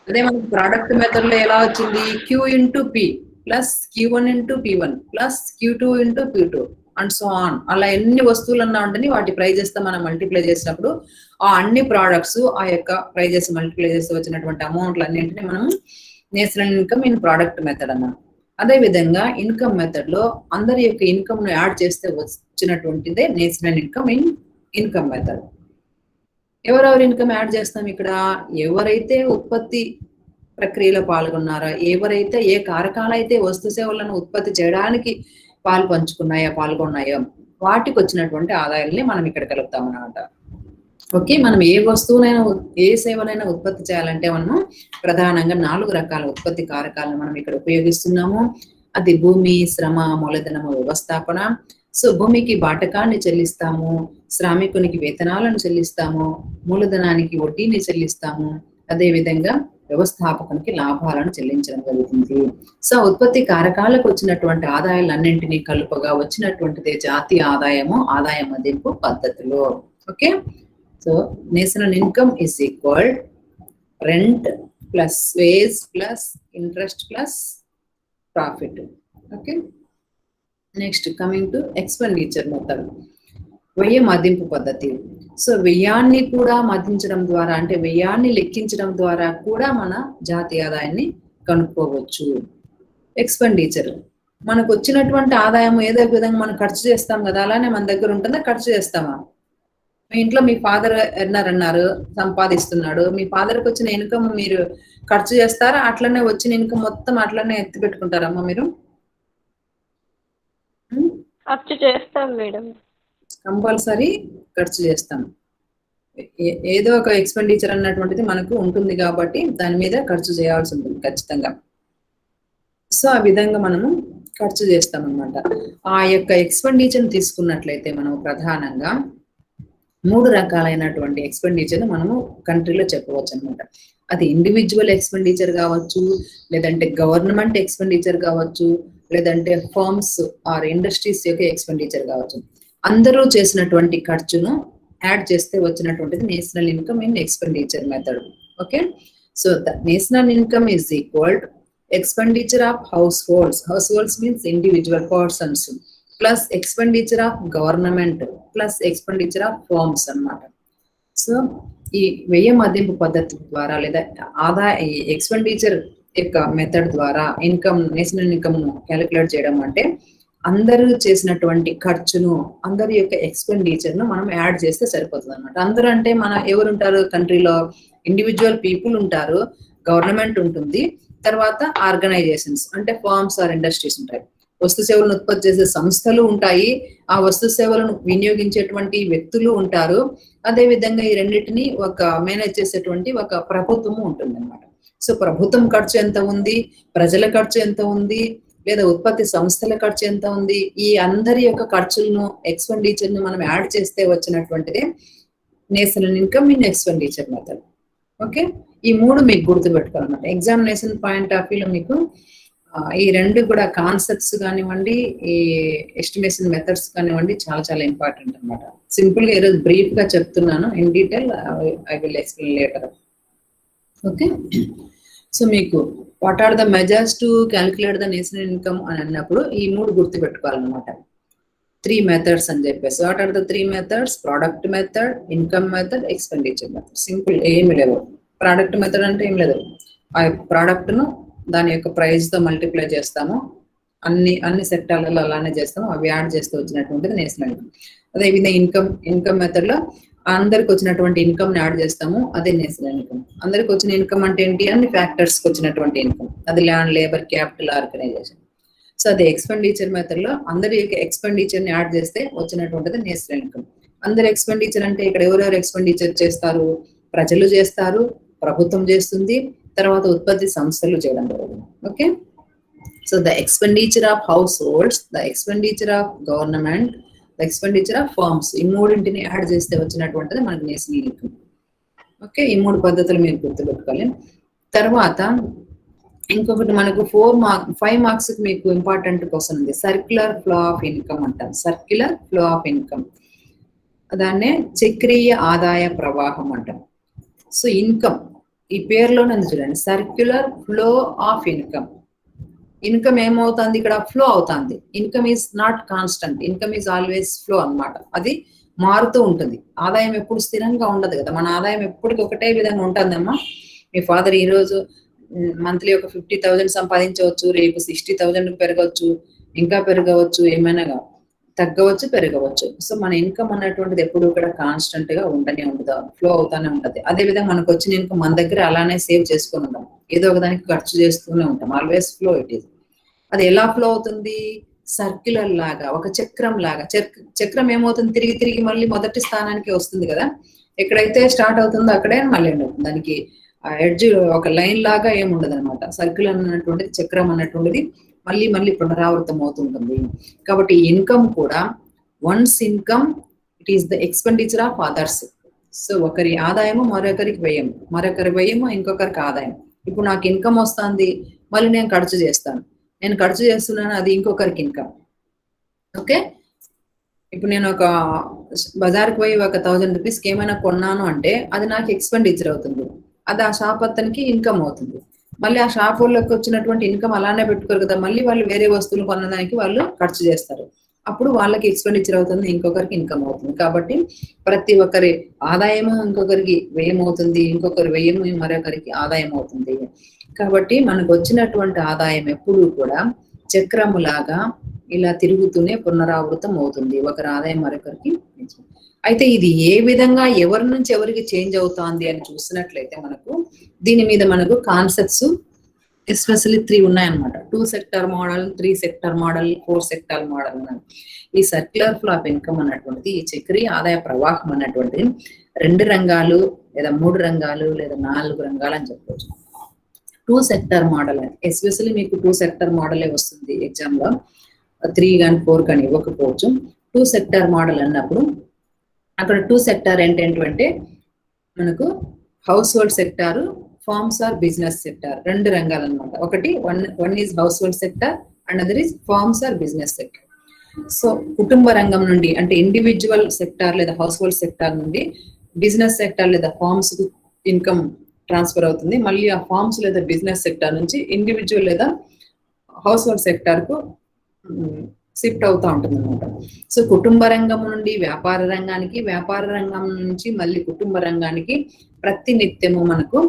అదే మనకి ప్రోడక్ట్ మెథడ్ లో ఎలా వచ్చింది? Q into P plus Q1 into P1 plus Q2 into P2 and so on. అలా ఎన్ని వస్తువులన్నా ఉండని వాటి ప్రైజెస్ తో మనం మల్టిప్లై చేసినప్పుడు ఆ అన్ని ప్రోడక్ట్స్ ఆ యొక్క ప్రైజెస్ మల్టిప్లై చేస్తే వచ్చినటువంటి అమౌంట్లు అన్నింటినీ మనం national income in product method అన్నాం. అదే విధంగా ఇన్కమ్ మెథడ్ లో అందరి యొక్క ఇన్కమ్ ను యాడ్ చేస్తే వచ్చినటువంటిదే national income in income method. ఎవరెవరు ఇన్కమ్ యాడ్ చేస్తాం ఇక్కడ? ఎవరైతే ఉత్పత్తి ప్రక్రియలో పాల్గొన్నారో, ఎవరైతే ఏ కారకాలైతే వస్తు సేవలను ఉత్పత్తి చేయడానికి పాల్గొన్నాయో వాటికి వచ్చినటువంటి ఆదాయాల్ని మనం ఇక్కడ కలుపుతాం అన్నమాట. ఓకే, మనం ఏ వస్తువునైనా ఏ సేవనైనా ఉత్పత్తి చేయాలంటే మనము ప్రధానంగా 4 రకాల ఉత్పత్తి కారకాలను మనం ఇక్కడ ఉపయోగిస్తున్నాము. అది భూమి, శ్రమ, మూలధనము, వ్యవస్థాపన. సో భూమికి బాటకాన్ని చెల్లిస్తాము, శ్రామికునికి వేతనాలను చెల్లిస్తాము, మూలధనానికి వడ్డీని చెల్లిస్తాము, అదే విధంగా వ్యవస్థాపకునికి లాభాలను చెల్లించడం జరుగుతుంది. సో ఉత్పత్తి కారకాలకు వచ్చినటువంటి ఆదాయాలన్నింటినీ కలుపగా వచ్చినటువంటిదే జాతీయ ఆదాయము, ఆదాయ మదింపు పద్ధతిలో. Okay, so national income is equal rent plus wage plus interest plus profit. Okay, next coming to expenditure method, వ్యయ మదింపు పద్ధతి. సో వ్యయాన్ని కూడా మదించడం ద్వారా, అంటే వ్యయాన్ని లెక్కించడం ద్వారా కూడా మన జాతీయ ఆదాయాన్ని కనుక్కోవచ్చు. ఎక్స్పెండిచర్ మనకు వచ్చినటువంటి ఆదాయం ఏదో విధంగా మనం ఖర్చు చేస్తాం కదా, అలానే మన దగ్గర ఉంటుందా? ఖర్చు చేస్తామా? మీ ఇంట్లో మీ ఫాదర్ అన్నారు సంపాదిస్తున్నాడు, మీ ఫాదర్కి వచ్చిన ఇన్కమ్ మీరు ఖర్చు చేస్తారా? అట్లనే వచ్చిన ఇన్కమ్ మొత్తం అట్లనే ఎత్తి పెట్టుకుంటారమ్మా మీరు? ఖర్చు చేస్తాం మేడం. కంపల్సరీ ఖర్చు చేస్తాం. ఏదో ఒక ఎక్స్పెండిచర్ అన్నటువంటిది మనకు ఉంటుంది కాబట్టి దాని మీద ఖర్చు చేయాల్సి ఉంటుంది ఖచ్చితంగా. సో ఆ విధంగా మనము ఖర్చు చేస్తాం అన్నమాట. ఆ యొక్క ఎక్స్పెండిచర్ తీసుకున్నట్లయితే మనం ప్రధానంగా 3 రకాలైనటువంటి ఎక్స్పెండిచర్ మనము కంట్రీలో చెప్పవచ్చు అనమాట. అది ఇండివిజువల్ ఎక్స్పెండిచర్ కావచ్చు, లేదంటే గవర్నమెంట్ ఎక్స్పెండిచర్ కావచ్చు, లేదంటే ఫర్మ్స్ ఆర్ ఇండస్ట్రీస్ యొక్క ఎక్స్పెండిచర్ కావచ్చు. అందరూ చేసినటువంటి ఖర్చును యాడ్ చేస్తే వచ్చినటువంటిది national income in expenditure method. Okay, so the national income is equal expenditure of households means individual persons plus expenditure of government plus expenditure of firms అన్నమాట. So ఈ వ్యయ మదింపు పద్ధతి ద్వారా లేదా ఆదాయ ఎక్స్పెండిచర్ యొక్క మెథడ్ ద్వారా ఇన్కమ్ నేషనల్ ఇన్కమ్ ను క్యాలిక్యులేట్ చేయడం అంటే అందరూ చేసినటువంటి ఖర్చును, అందరి యొక్క ఎక్స్పెండిచర్ ను మనం యాడ్ చేస్తే సరిపోతుంది అనమాట. అందరూ అంటే మన ఎవరు ఉంటారు కంట్రీలో? ఇండివిజువల్ పీపుల్ ఉంటారు, గవర్నమెంట్ ఉంటుంది, తర్వాత ఆర్గనైజేషన్స్ అంటే ఫర్మ్స్ ఆర్ ఇండస్ట్రీస్ ఉంటాయి, వస్తు సేవలను ఉత్పత్తి చేసే సంస్థలు ఉంటాయి, ఆ వస్తు సేవలను వినియోగించేటువంటి వ్యక్తులు ఉంటారు, అదే విధంగా ఈ రెండింటిని ఒక మేనేజ్ చేసేటువంటి ఒక ప్రభుత్వము ఉంటుంది అనమాట. సో ప్రభుత్వం ఖర్చు ఎంత ఉంది, ప్రజల ఖర్చు ఎంత ఉంది, లేదా ఉత్పత్తి సంస్థల ఖర్చు ఎంత ఉంది, ఈ అందరి యొక్క ఖర్చులను ఎక్స్పెండిచర్ ను మనం యాడ్ చేస్తే వచ్చినటువంటిదే national income in expenditure method. Okay, ఈ 3 మీకు గుర్తు పెట్టుకోవాలన్నమాట. ఎగ్జామినేషన్ పాయింట్ ఆఫ్ వ్యూలో మీకు ఈ 2 కూడా కాన్సెప్ట్స్ కానివ్వండి, ఈ ఎస్టిమేషన్ మెథడ్స్ కానివ్వండి చాలా చాలా ఇంపార్టెంట్ అనమాట. సింపుల్ గా ఈరోజు బ్రీఫ్ గా చెప్తున్నాను, in detail I will explain later. Okay, so మీకు what are the measures to calculate the national income అని అన్నప్పుడు ఈ 3 గుర్తు పెట్టుకోవాలన్నమాట. 3 మెథడ్స్ అని చెప్పేసి. What are the 3 methods? Product method, income method, expenditure method. Simple, ఏమి లేదు. ప్రోడక్ట్ మెథడ్ అంటే ఏం లేదు, ఆ ప్రోడక్ట్ ను దాని యొక్క ప్రైస్ తో మల్టిప్లై చేస్తాము, అన్ని సెక్టార్లలో అలానే చేస్తాము, అవి యాడ్ చేస్తూ వచ్చినటువంటిది నేషనల్ ఇన్కమ్. అదేవిధంగా ఇన్కమ్ మెథడ్ లో అందరికి వచ్చినటువంటి ఇన్కమ్ ని యాడ్ చేస్తాము, అదే నేషనల్ ఇన్కమ్. అందరికి వచ్చిన ఇన్కమ్ అంటే ఏంటి? అన్ని ఫ్యాక్టర్స్ కి వచ్చినటువంటి ఇన్కమ్, అది land, labour, capital, organisation. So అది ఎక్స్పెండిచర్ మెథడ్ లో అందరి ఎక్స్పెండిచర్ ని యాడ్ చేస్తే వచ్చినటువంటిది నేషనల్ ఇన్కమ్. అందరి ఎక్స్పెండిచర్ అంటే ఇక్కడ ఎవరెవరు ఎక్స్పెండిచర్ చేస్తారు? ప్రజలు చేస్తారు, ప్రభుత్వం చేస్తుంది, తర్వాత ఉత్పత్తి సంస్థలు చేయడం జరుగుతుంది. Okay, so the expenditure of house holds, the expenditure of government, the expenditure of firms, ఈ మూడింటిని యాడ్ చేస్తే వచ్చినటువంటిది మనకి నేషనల్ ఇన్కమ్. ఓకే, ఈ 3 పద్ధతులు మీరు గుర్తుపెట్టుకోవాలి. తర్వాత ఇంకొకటి మనకు 5 మార్క్స్ మీకు ఇంపార్టెంట్ క్వశ్చన్ ఉంది. సర్క్యులర్ ఫ్లో ఆఫ్ ఇన్కమ్ అంటాం. సర్క్యులర్ ఫ్లో ఆఫ్ ఇన్కమ్, దాన్నే చక్రీయ ఆదాయ ప్రవాహం అంటాం. సో ఇన్కమ్ ఈ పేరులోనే ఉంది చూడండి, circular flow of income. Income ఏమవుతుంది? ఇక్కడ ఫ్లో అవుతుంది. Income is not constant, income is always flow అన్నమాట. అది మారుతూ ఉంటుంది. ఆదాయం ఎప్పుడు స్థిరంగా ఉండదు కదా, మన ఆదాయం ఎప్పటికీ ఒకటే విధంగా ఉంటుందమ్మా. మీ ఫాదర్ ఈ రోజు మంత్లీ ఒక 50,000 సంపాదించవచ్చు, రేపు 60,000 పెరగవచ్చు, ఇంకా పెరగవచ్చు, ఏమైనా తగ్గవచ్చు, పెరగవచ్చు. సో మన ఇన్కమ్ అన్నటువంటిది ఎప్పుడు కూడా కాన్స్టెంట్ గా ఉండనే ఉండదు, ఫ్లో అవుతానే ఉంటది. అదే విధంగా మనకు వచ్చిన ఇన్కమ్ మన దగ్గర అలానే సేవ్ చేసుకుని ఉంటాం, ఏదో ఒక దానికి ఖర్చు చేస్తూనే ఉంటాం. Always flow it is. అది ఎలా ఫ్లో అవుతుంది? సర్క్యులర్ లాగా, ఒక చక్రం లాగా. చక్రం ఏమవుతుంది? తిరిగి తిరిగి మళ్ళీ మొదటి స్థానానికి వస్తుంది కదా. ఎక్కడైతే స్టార్ట్ అవుతుందో అక్కడే మళ్ళీ ఎండ్ అవుతుంది. దానికి ఎడ్జ్ ఒక లైన్ లాగా ఏముండదు అనమాట. సర్కిల్ అన్నటువంటిది, చక్రం అన్నటువంటిది మళ్ళీ మళ్ళీ పునరావృతం అవుతుంటుంది. కాబట్టి ఇన్కమ్ కూడా once income it is the expenditure of others. So ఒకరి ఆదాయము మరొకరికి వ్యయం, మరొకరి వ్యయము ఇంకొకరికి ఆదాయం. ఇప్పుడు నాకు ఇన్కమ్ వస్తుంది, మళ్ళీ నేను ఖర్చు చేస్తాను, నేను ఖర్చు చేస్తున్నాను, అది ఇంకొకరికి ఇన్కమ్. ఓకే, ఇప్పుడు నేను ఒక బజార్కి పోయి ఒక 1000 రూపీస్కి ఏమైనా కొన్నాను అంటే అది నాకు ఎక్స్పెండిచర్ అవుతుంది, అది ఆ షాప్ అతనికి ఇన్కమ్ అవుతుంది. మళ్ళీ ఆ షాప్ వాళ్ళకి వచ్చినటువంటి ఇన్కమ్ అలానే పెట్టుకోరు కదా, మళ్ళీ వాళ్ళు వేరే వస్తువులు కొనడానికి వాళ్ళు ఖర్చు చేస్తారు. అప్పుడు వాళ్ళకి ఎక్స్పెండిచర్ అవుతుంది, ఇంకొకరికి ఇన్కమ్ అవుతుంది. కాబట్టి ప్రతి ఒక్కరి ఆదాయము ఇంకొకరికి వ్యయం అవుతుంది, ఇంకొకరి వ్యయము మరొకరికి ఆదాయం అవుతుంది. కాబట్టి మనకు వచ్చినటువంటి ఆదాయం ఎప్పుడూ కూడా చక్రములాగా ఇలా తిరుగుతూనే పునరావృతం అవుతుంది, ఒకరి ఆదాయం మరొకరికి. అయితే ఇది ఏ విధంగా ఎవరి నుంచి ఎవరికి చేంజ్ అవుతుంది అని చూసినట్లయితే మనకు దీని మీద మనకు కాన్సెప్ట్స్ ఎస్పెషల్లీ 3 ఉన్నాయన్నమాట. 2 sector model, 3 sector model, 4 sector model ఉన్నాయి. ఈ సర్క్యులర్ ఫ్లో ఆఫ్ ఇన్కమ్ అన్నటువంటిది, ఈ చక్రీయ ఆదాయ ప్రవాహం అన్నటువంటిది 2 రంగాలు లేదా 3 రంగాలు లేదా 4 రంగాలు అని చెప్పవచ్చు. 2 సెక్టర్ మోడల్ అని ఎస్పెషల్లీ మీకు 2 సెక్టర్ మోడలే వస్తుంది ఎగ్జామ్ లో, 3 కానీ 4 కానీ ఇవ్వకపోవచ్చు. 2 సెక్టర్ మోడల్ అన్నప్పుడు అక్కడ 2 సెక్టార్ ఏంటంటే మనకు household sector, firms or business sector, 2 రంగాలు అనమాట. ఒకటి one is household sector and other is firms or business sector. So కుటుంబ రంగం నుండి అంటే ఇండివిజువల్ సెక్టార్ లేదా హౌస్ హోల్డ్ సెక్టార్ నుండి బిజినెస్ సెక్టార్ లేదా ఫార్మ్స్ కు ఇన్కమ్ ట్రాన్స్ఫర్ అవుతుంది. మళ్ళీ ఆ ఫార్మ్స్ లేదా బిజినెస్ సెక్టార్ నుంచి ఇండివిజువల్ లేదా హౌస్ హోల్డ్ సెక్టార్ కు షిఫ్ట్ అవుతూ ఉంటుంది అనమాట. సో కుటుంబ రంగం నుండి వ్యాపార రంగానికి, వ్యాపార రంగం నుంచి మళ్ళీ కుటుంబ రంగానికి ప్రతి నిత్యము మనకు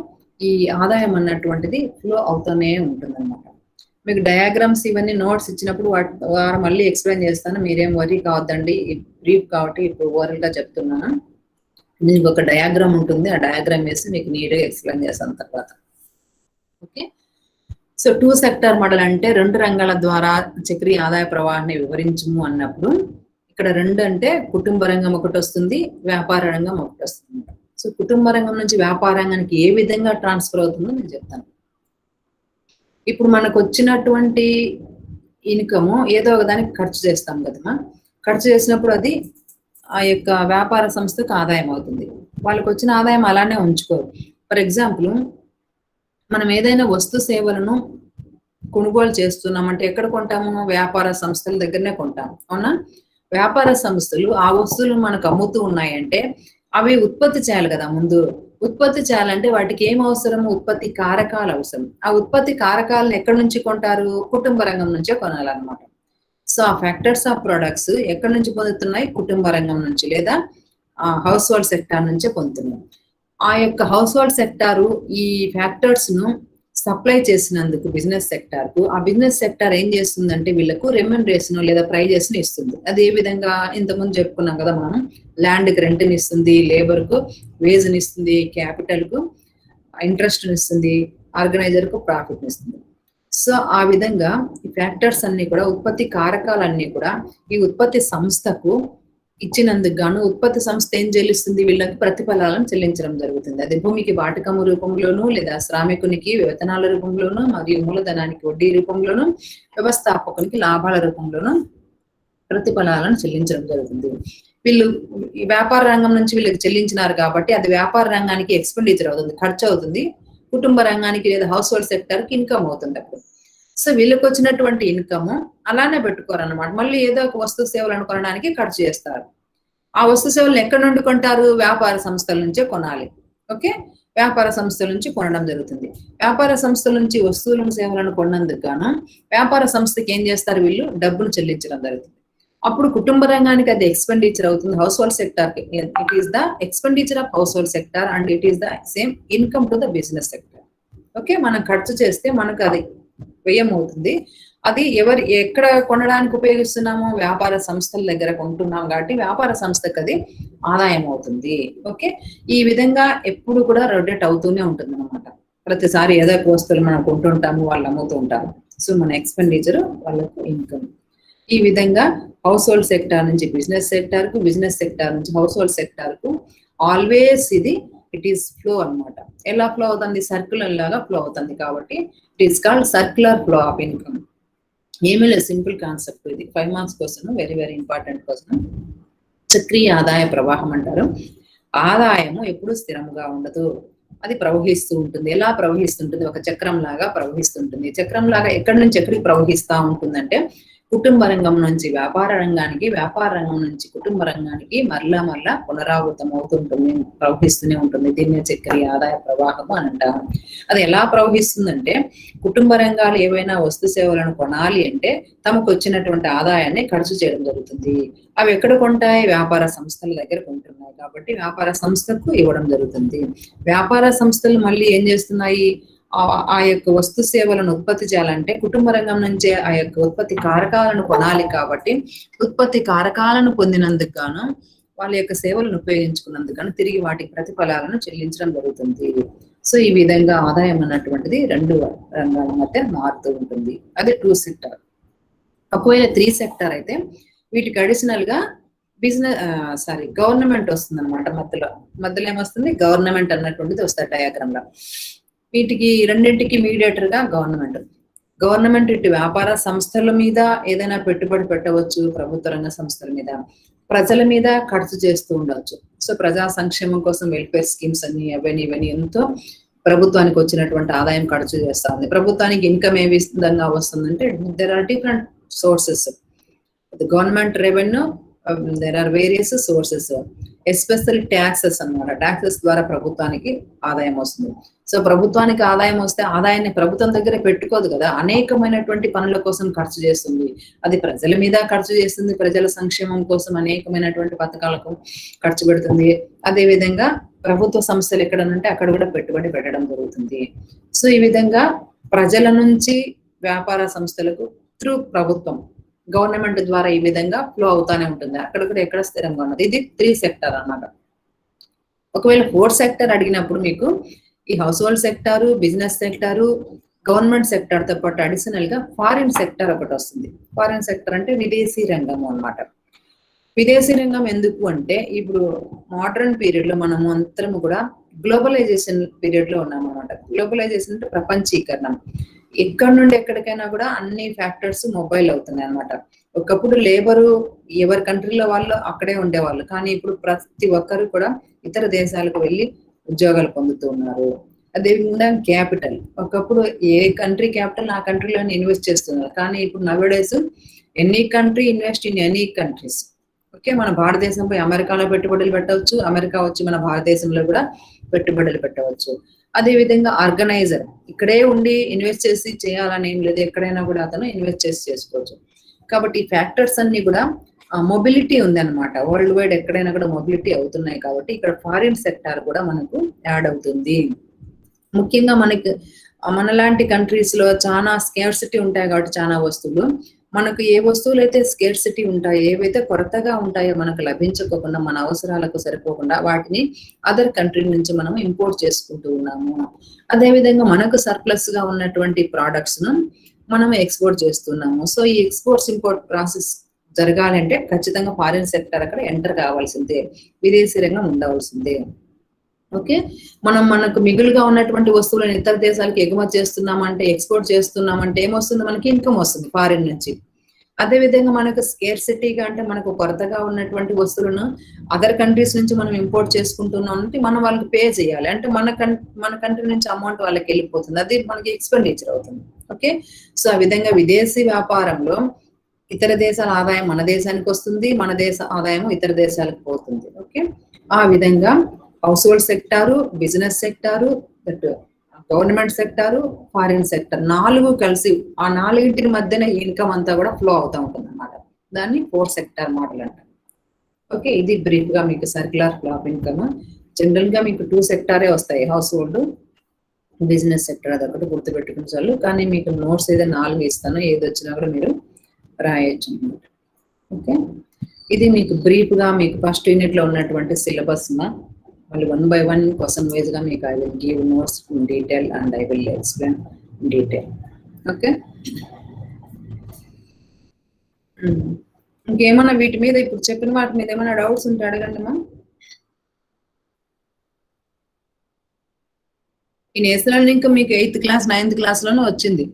ఈ ఆదాయం అన్నటువంటిది ఫ్లో అవుతూనే ఉంటుంది అనమాట. మీకు డయాగ్రామ్స్ ఇవన్నీ నోట్స్ ఇచ్చినప్పుడు వారు మళ్ళీ ఎక్స్ప్లెయిన్ చేస్తాను, మీరేం వరీ కావద్దండి, బ్రీఫ్ కాబట్టి ఇప్పుడు ఓవరాల్ గా చెప్తున్నాను. మీకు ఒక డయాగ్రామ్ ఉంటుంది, ఆ డయాగ్రామ్ వేసి మీకు నీట్గా ఎక్స్ప్లెయిన్ చేస్తాను తర్వాత. ఓకే, సో 2 సెక్టార్ మోడల్ అంటే 2 రంగాల ద్వారా చక్రీయ ఆదాయ ప్రవాహాన్ని వివరించము అన్నప్పుడు ఇక్కడ 2 అంటే కుటుంబ రంగం ఒకటి వస్తుంది, వ్యాపార రంగం ఒకటి వస్తుంది. సో కుటుంబ రంగం నుంచి వ్యాపార రంగానికి ఏ విధంగా ట్రాన్స్ఫర్ అవుతుందో నేను చెప్తాను. ఇప్పుడు మనకు వచ్చినటువంటి ఇన్కమ్ ఏదో ఒక దానికి ఖర్చు చేస్తాం కదమ్మా. ఖర్చు చేసినప్పుడు అది ఆ యొక్క వ్యాపార సంస్థకు ఆదాయం అవుతుంది. వాళ్ళకి వచ్చిన ఆదాయం అలానే ఉంచుకోరు. ఫర్ ఎగ్జాంపుల్, మనం ఏదైనా వస్తు సేవలను కొనుగోలు చేస్తున్నామంటే ఎక్కడ కొంటాము? వ్యాపార సంస్థల దగ్గరనే కొంటాము, అవునా? వ్యాపార సంస్థలు ఆ వస్తువులు మనకు అమ్ముతూ ఉన్నాయంటే అవి ఉత్పత్తి చేయాలి కదా. ముందు ఉత్పత్తి చేయాలంటే వాటికి ఏం అవసరం? ఉత్పత్తి కారకాలు అవసరం. ఆ ఉత్పత్తి కారకాలను ఎక్కడి నుంచి కొంటారు? కుటుంబ రంగం నుంచే కొనాలన్నమాట. సో ఆ ఫ్యాక్టర్స్ ఆఫ్ ప్రొడక్ట్స్ ఎక్కడి నుంచి పొందుతున్నాయి? కుటుంబ రంగం నుంచి లేదా హౌస్ హోల్డ్ సెక్టార్ నుంచే పొందుతున్నాయి. ఆ యొక్క హౌస్ హోల్డ్ సెక్టారు ఈ ఫ్యాక్టర్స్ ను సప్లై చేసినందుకు బిజినెస్ సెక్టార్ కు, ఆ బిజినెస్ సెక్టార్ ఏం చేస్తుందంటే వీళ్ళకు రెమ్యునరేషన్ లేదా ప్రైజెస్ ని ఇస్తుంది. అది ఏ విధంగా? ఇంతకుముందు చెప్పుకున్నాం కదా మనం, ల్యాండ్ కి రెంట్ ని ఇస్తుంది, లేబర్ కు వేజ్ ని ఇస్తుంది, క్యాపిటల్ కు ఇంట్రెస్ట్ ని ఇస్తుంది, ఆర్గనైజర్ కు ప్రాఫిట్ ని ఇస్తుంది. సో ఆ విధంగా ఈ ఫ్యాక్టర్స్ అన్ని కూడా, ఉత్పత్తి కారకాలన్నీ కూడా ఈ ఉత్పత్తి సంస్థకు ఇచ్చినందుకు గాను ఉత్పత్తి సంస్థ ఏం చెల్లిస్తుంది, వీళ్ళకి ప్రతిఫలాలను చెల్లించడం జరుగుతుంది. అది భూమికి వాటకము రూపంలోనూ, లేదా శ్రామికునికి వేతనాల రూపంలోనూ, మరియు మూలధనానికి వడ్డీ రూపంలోనూ, వ్యవస్థాపకునికి లాభాల రూపంలోనూ ప్రతిఫలాలను చెల్లించడం జరుగుతుంది. వీళ్ళు ఈ వ్యాపార రంగం నుంచి వీళ్ళకి చెల్లించినారు కాబట్టి అది వ్యాపార రంగానికి ఎక్స్పెండిచర్ అవుతుంది, ఖర్చు అవుతుంది. కుటుంబ రంగానికి లేదా హౌస్ హోల్డ్ సెక్టర్ కి ఇన్కమ్ అవుతుంది అప్పుడు. సో వీళ్ళకి వచ్చినటువంటి ఇన్కమ్ అలానే పెట్టుకోరన్నమాట. మళ్ళీ ఏదో ఒక వస్తు సేవలను కొనడానికి ఖర్చు చేస్తారు. ఆ వస్తు సేవలను ఎక్కడి నుండి కొంటారు, వ్యాపార సంస్థల నుంచే కొనాలి. ఓకే, వ్యాపార సంస్థల నుంచి కొనడం జరుగుతుంది. వ్యాపార సంస్థల నుంచి వస్తువులను సేవలను కొన్నందుకు గాను వ్యాపార సంస్థకి ఏం చేస్తారు, వీళ్ళు డబ్బులు చెల్లించడం జరుగుతుంది. అప్పుడు కుటుంబ రంగానికి అది ఎక్స్పెండిచర్ అవుతుంది. హౌస్ హోల్డ్ సెక్టర్ కి it is the expenditure of house hold sector and it is the same income to the business sector. Okay, మనం ఖర్చు చేస్తే మనకు అది వ్యయం అవుతుంది. అది ఎక్కడ కొనడానికి ఉపయోగిస్తున్నామో వ్యాపార సంస్థల దగ్గర కొంటున్నాం కాబట్టి వ్యాపార సంస్థకు అది ఆదాయం అవుతుంది. ఓకే, ఈ విధంగా ఎప్పుడు కూడా రొటేట్ అవుతూనే ఉంటుంది అనమాట. ప్రతిసారి ఏదో ఒక వస్తువులు మనం కొంటుంటాము, వాళ్ళు అమ్ముతూ ఉంటారు. సో మన ఎక్స్పెండిచర్ వాళ్ళకు ఇన్కమ్. ఈ విధంగా హౌస్ హోల్డ్ సెక్టార్ నుంచి బిజినెస్ సెక్టార్ కు, బిజినెస్ సెక్టార్ నుంచి హౌస్ హోల్డ్ సెక్టార్ కు ఆల్వేస్ ఇది ఇట్ ఈస్ ఫ్లో అన్నమాట. ఎలా ఫ్లో అవుతుంది, సర్క్యులర్ లాగా ఫ్లో అవుతుంది. కాబట్టి it is called circular flow of income. ఏమీ లేదు, సింపుల్ కాన్సెప్ట్ ఇది. 5 marks question, very very important question. చక్రీయ ఆదాయ ప్రవాహం అంటారు. ఆదాయము ఎప్పుడు స్థిరంగా ఉండదు, అది ప్రవహిస్తూ ఉంటుంది. ఎలా ప్రవహిస్తుంటుంది, ఒక చక్రం లాగా ప్రవహిస్తుంటుంది. చక్రం లాగా ఎక్కడి నుంచి ఎక్కడికి ప్రవహిస్తూ ఉంటుందంటే కుటుంబ రంగం నుంచి వ్యాపార రంగానికి, వ్యాపార రంగం నుంచి కుటుంబ రంగానికి మరలా పునరావృతం అవుతుంటుంది, ప్రవహిస్తూనే ఉంటుంది. దీన్ని చక్రీయ ఆదాయ ప్రవాహము అని అంటారు. అది ఎలా ప్రవహిస్తుందంటే కుటుంబ రంగాలు ఏవైనా వస్తు సేవలను కొనాలి అంటే తమకు వచ్చినటువంటి ఆదాయాన్ని ఖర్చు చేయడం జరుగుతుంది. అవి ఎక్కడ కొంటాయి, వ్యాపార సంస్థల దగ్గర కొంటున్నాయి కాబట్టి వ్యాపార సంస్థకు ఇవ్వడం జరుగుతుంది. వ్యాపార సంస్థలు మళ్ళీ ఏం చేస్తున్నాయి, ఆ యొక్క వస్తు సేవలను ఉత్పత్తి చేయాలంటే కుటుంబ రంగం నుంచే ఆ యొక్క ఉత్పత్తి కారకాలను కొనాలి. కాబట్టి ఉత్పత్తి కారకాలను పొందినందుకు గాను వాళ్ళ యొక్క సేవలను ఉపయోగించుకున్నందుకు గాను తిరిగి వాటికి ప్రతిఫలాలను చెల్లించడం జరుగుతుంది. సో ఈ విధంగా ఆదాయం అన్నటువంటిది 2 రంగాల మధ్య మారుతూ ఉంటుంది. అది 2 సెక్టార్. ఒకవేళ 3 సెక్టార్ అయితే వీటికి అడిషనల్ గా గవర్నమెంట్ వస్తుంది అనమాట. మధ్యలో ఏమొస్తుంది, గవర్నమెంట్ అన్నటువంటిది వస్తుంది డయాగ్రామ్ లో. వీటికి రెండింటికి మీడియేటర్ గా గవర్నమెంట్ ఇటు వ్యాపార సంస్థల మీద ఏదైనా పెట్టుబడి పెట్టవచ్చు, ప్రభుత్వ రంగ సంస్థల మీద, ప్రజల మీద ఖర్చు చేస్తూ ఉండవచ్చు. సో ప్రజా సంక్షేమం కోసం వెల్ఫేర్ స్కీమ్స్ అన్ని ఇవన్నీ ఎంతో ప్రభుత్వానికి వచ్చినటువంటి ఆదాయం ఖర్చు చేస్తా ఉంది. ప్రభుత్వానికి ఇన్కమ్ ఏ విధంగా వస్తుందంటే there are different sources. Government revenue, there are various sources, especially taxes అన్నమాట. ట్యాక్సెస్ ద్వారా ప్రభుత్వానికి ఆదాయం వస్తుంది. సో ప్రభుత్వానికి ఆదాయం వస్తే ఆదాయాన్ని ప్రభుత్వం దగ్గర పెట్టుకోదు కదా, అనేకమైనటువంటి పనుల కోసం ఖర్చు చేస్తుంది. అది ప్రజల మీద ఖర్చు చేస్తుంది, ప్రజల సంక్షేమం కోసం అనేకమైనటువంటి పథకాలకు ఖర్చు పెడుతుంది. అదే విధంగా ప్రభుత్వ సంస్థలు ఎక్కడనంటే అక్కడ కూడా పెట్టుబడి పెట్టడం జరుగుతుంది. సో ఈ విధంగా ప్రజల నుంచి వ్యాపార సంస్థలకు త్రూ ప్రభుత్వం, గవర్నమెంట్ ద్వారా ఈ విధంగా ఫ్లో అవుతానే ఉంటుంది. అక్కడ కూడా ఎక్కడ స్థిరంగా ఉన్నది. ఇది 3 సెక్టర్ అన్నమాట. ఒకవేళ 4 సెక్టర్ అడిగినప్పుడు మీకు ఈ house hold sector, business sector, government sector తో పాటు అడిషనల్ గా ఫారిన్ సెక్టర్ ఒకటి వస్తుంది. ఫారిన్ సెక్టర్ అంటే విదేశీ రంగం అన్నమాట. విదేశీ రంగం ఎందుకు అంటే ఇప్పుడు మోడర్న్ పీరియడ్ లో మనము అందరము కూడా గ్లోబలైజేషన్ పీరియడ్ లో ఉన్నాం అన్నమాట. గ్లోబలైజేషన్ అంటే ప్రపంచీకరణ. ఎక్కడి నుండి ఎక్కడికైనా కూడా అన్ని ఫ్యాక్టర్స్ మొబైల్ అవుతున్నాయి అన్నమాట. ఒకప్పుడు లేబరు ఎవరి కంట్రీలో వాళ్ళు అక్కడే ఉండేవాళ్ళు, కానీ ఇప్పుడు ప్రతి ఒక్కరు కూడా ఇతర దేశాలకు వెళ్ళి ఉద్యోగాలు పొందుతూ ఉన్నారు. అదేవిధంగా క్యాపిటల్, ఒకప్పుడు ఏ కంట్రీ క్యాపిటల్ ఆ కంట్రీలోనే ఇన్వెస్ట్ చేస్తున్నారు, కానీ ఇప్పుడు nowadays any country invest in any countries. Okay, మన భారతదేశంపై అమెరికాలో పెట్టుబడులు పెట్టవచ్చు, అమెరికా వచ్చి మన భారతదేశంలో కూడా పెట్టుబడులు పెట్టవచ్చు. అదే విధంగా ఆర్గనైజర్ ఇక్కడే ఉండి ఇన్వెస్ట్ చేసి చేయాలని ఏం లేదు, ఎక్కడైనా కూడా అతను ఇన్వెస్ట్ చేసి చేసుకోవచ్చు. కాబట్టి ఈ ఫ్యాక్టర్స్ అన్ని కూడా మొబిలిటీ ఉంది అనమాట. వరల్డ్ వైడ్ ఎక్కడైనా కూడా మొబిలిటీ అవుతున్నాయి. కాబట్టి ఇక్కడ ఫారిన్ సెక్టార్ కూడా మనకు యాడ్ అవుతుంది. ముఖ్యంగా మనలాంటి కంట్రీస్ లో చాలా స్కేర్సిటీ ఉంటాయి కాబట్టి చాలా వస్తువులు మనకు ఏ వస్తువులు అయితే స్కేర్సిటీ ఉంటాయో, ఏవైతే కొరతగా ఉంటాయో, మనకు లభించకోకుండా మన అవసరాలకు సరిపోకుండా వాటిని అదర్ కంట్రీ నుంచి మనం ఇంపోర్ట్ చేసుకుంటూ ఉన్నాము. అదేవిధంగా మనకు సర్ప్లస్ గా ఉన్నటువంటి ప్రోడక్ట్స్ ను మనం ఎక్స్పోర్ట్ చేస్తున్నాము. సో ఈ ఎక్స్పోర్ట్స్ ఇంపోర్ట్ ప్రాసెస్ జరగాలంటే ఖచ్చితంగా ఫారిన్ సెక్టర్ అక్కడ ఎంటర్ కావాల్సిందే, విదేశీ రంగం ఉండవలసిందే. ఓకే, మనకు మిగులుగా ఉన్నటువంటి వస్తువులను ఇతర దేశాలకు ఎగుమతి చేస్తున్నామంటే, ఎక్స్పోర్ట్ చేస్తున్నామంటే ఏమొస్తుంది, మనకి ఇన్కమ్ వస్తుంది ఫారిన్ నుంచి. అదేవిధంగా మనకు స్కేర్సిటీగా అంటే మనకు కొరతగా ఉన్నటువంటి వస్తువులను అదర్ కంట్రీస్ నుంచి మనం ఇంపోర్ట్ చేసుకుంటున్నాం అంటే మనం వాళ్ళకి పే చేయాలి. అంటే మన కంట్రీ నుంచి అమౌంట్ వాళ్ళకి వెళ్ళిపోతుంది, అది మనకి ఎక్స్పెండిచర్ అవుతుంది. ఓకే, సో ఆ విధంగా విదేశీ వ్యాపారంలో ఇతర దేశాల ఆదాయం మన దేశానికి వస్తుంది, మన దేశ ఆదాయం ఇతర దేశాలకు పోతుంది. ఓకే, ఆ విధంగా household sector, business sector, government sector, foreign sector 4 కలిసి ఆ 4 మధ్యన ఇన్కమ్ అంతా కూడా ఫ్లో అవుతూ ఉంటుంది అన్నమాట. దాన్ని 4 సెక్టార్ మోడల్ అంటారు. ఓకే, ఇది బ్రీఫ్ గా మీకు circular flow of income. General గా మీకు 2 సెక్టారే వస్తాయి, హౌస్ హోల్డ్, బిజినెస్ సెక్టర్. అదొకటి గుర్తుపెట్టుకుని చాలు. కానీ మీకు నోట్స్ ఏదో 4 ఇస్తాను, ఏది వచ్చినా కూడా మీరు రాయొచ్చు అన్నమాట. ఓకే, ఇది మీకు బ్రీఫ్ గా మీకు ఫస్ట్ యూనిట్ లో ఉన్నటువంటి సిలబస్. మళ్ళీ 1 by 1 క్వశ్చన్ వైజ్ గా మీకు I will give notes in detail and I will explain in detail. Okay, ఇంకేమన్నా వీటి మీద ఇప్పుడు చెప్పిన వాటి మీద ఏమైనా డౌట్స్ ఉంటే అడగండి మా. ఈ నేషనల్ లింక్ మీకు 8th క్లాస్ 9th క్లాస్ లోనే వచ్చింది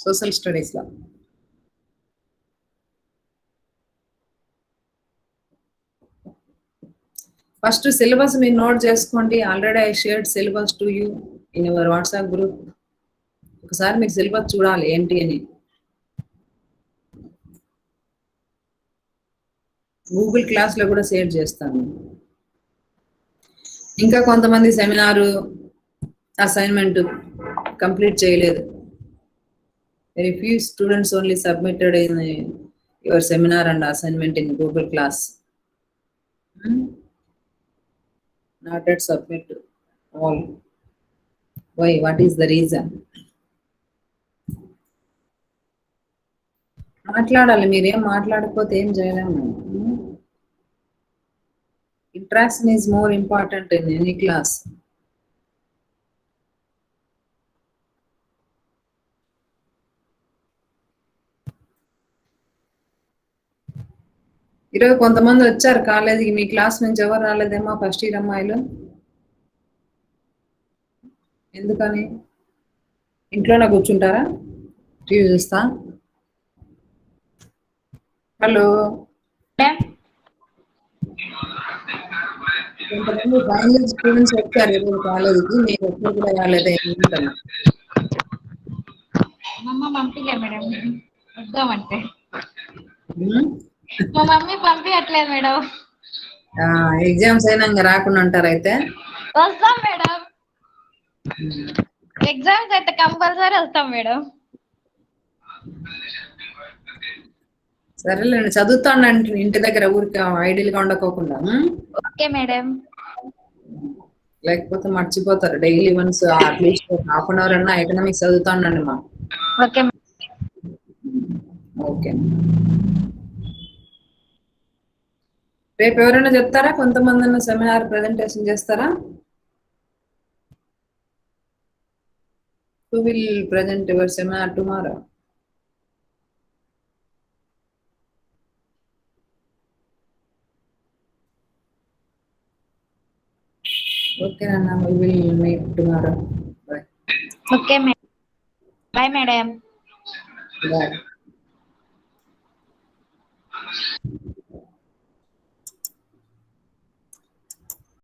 సోషల్ స్టడీస్ లో. ఫస్ట్ సిలబస్ మీరు నోట్ చేసుకోండి. Already I shared syllabus to you in your WhatsApp group. ఒకసారి మీకు సిలబస్ చూడాలి ఏంటి అని. గూగుల్ క్లాస్ లో కూడా షేర్ చేస్తాను. ఇంకా కొంతమంది సెమినారు అసైన్మెంట్ కంప్లీట్ చేయలేదు. Very few students only submitted in your seminar and assignment in Google class. Not yet submit all. Why? What is the reason? మాట్లాడాలి, మీరేం మాట్లాడకపోతే ఏం చేయలేము. Interaction is more important in any class. ఈరోజు కొంతమంది వచ్చారు కాలేజీకి, మీ క్లాస్ నుంచి ఎవరు రాలేదేమో ఫస్ట్ ఇయర్ అమ్మాయిలు. ఎందుకని? ఇంట్లోనే కూర్చుంటారా? టీవీ చూస్తా. హలో, కొంతమంది ఫైనల్ స్టూడెంట్స్ వచ్చారు ఈరోజు కాలేజీకి, మీరు ఎప్పుడు కూడా రాలేదే ఏమంటున్నా? మమ్మ పంపిలే మేడం, వద్దామంటే మా మమ్మీ పంపించట్లేదు మేడం. ఎగ్జామ్స్ అయినా ఇంకా రాకుండా ఉంటారు అయితే. వస్తాం మేడం, ఎగ్జామ్స్ అయితే కంపల్సరీ వస్తాం మేడం. సరేలేండి, చదువుతానండి ఇంటి దగ్గర, ఊరికి ఐడియల్ గా ఉండకోకుండా. Okay madam. లేకపోతే మర్చిపోతారు. డైలీ వన్స్ అట్లీస్ట్ ½ అన్నా ఎకనామిక్స్ చదువుతానండి మా. ఓకే ఓకే, రేపు ఎవరైనా చెప్తారా? కొంతమంది సెమినార్ ప్రెజెంటేషన్ చేస్తారా? Who will present your seminar tomorrow? Okay, Nana, we will meet tomorrow. Bye. Okay madam. Bye madam. Bye.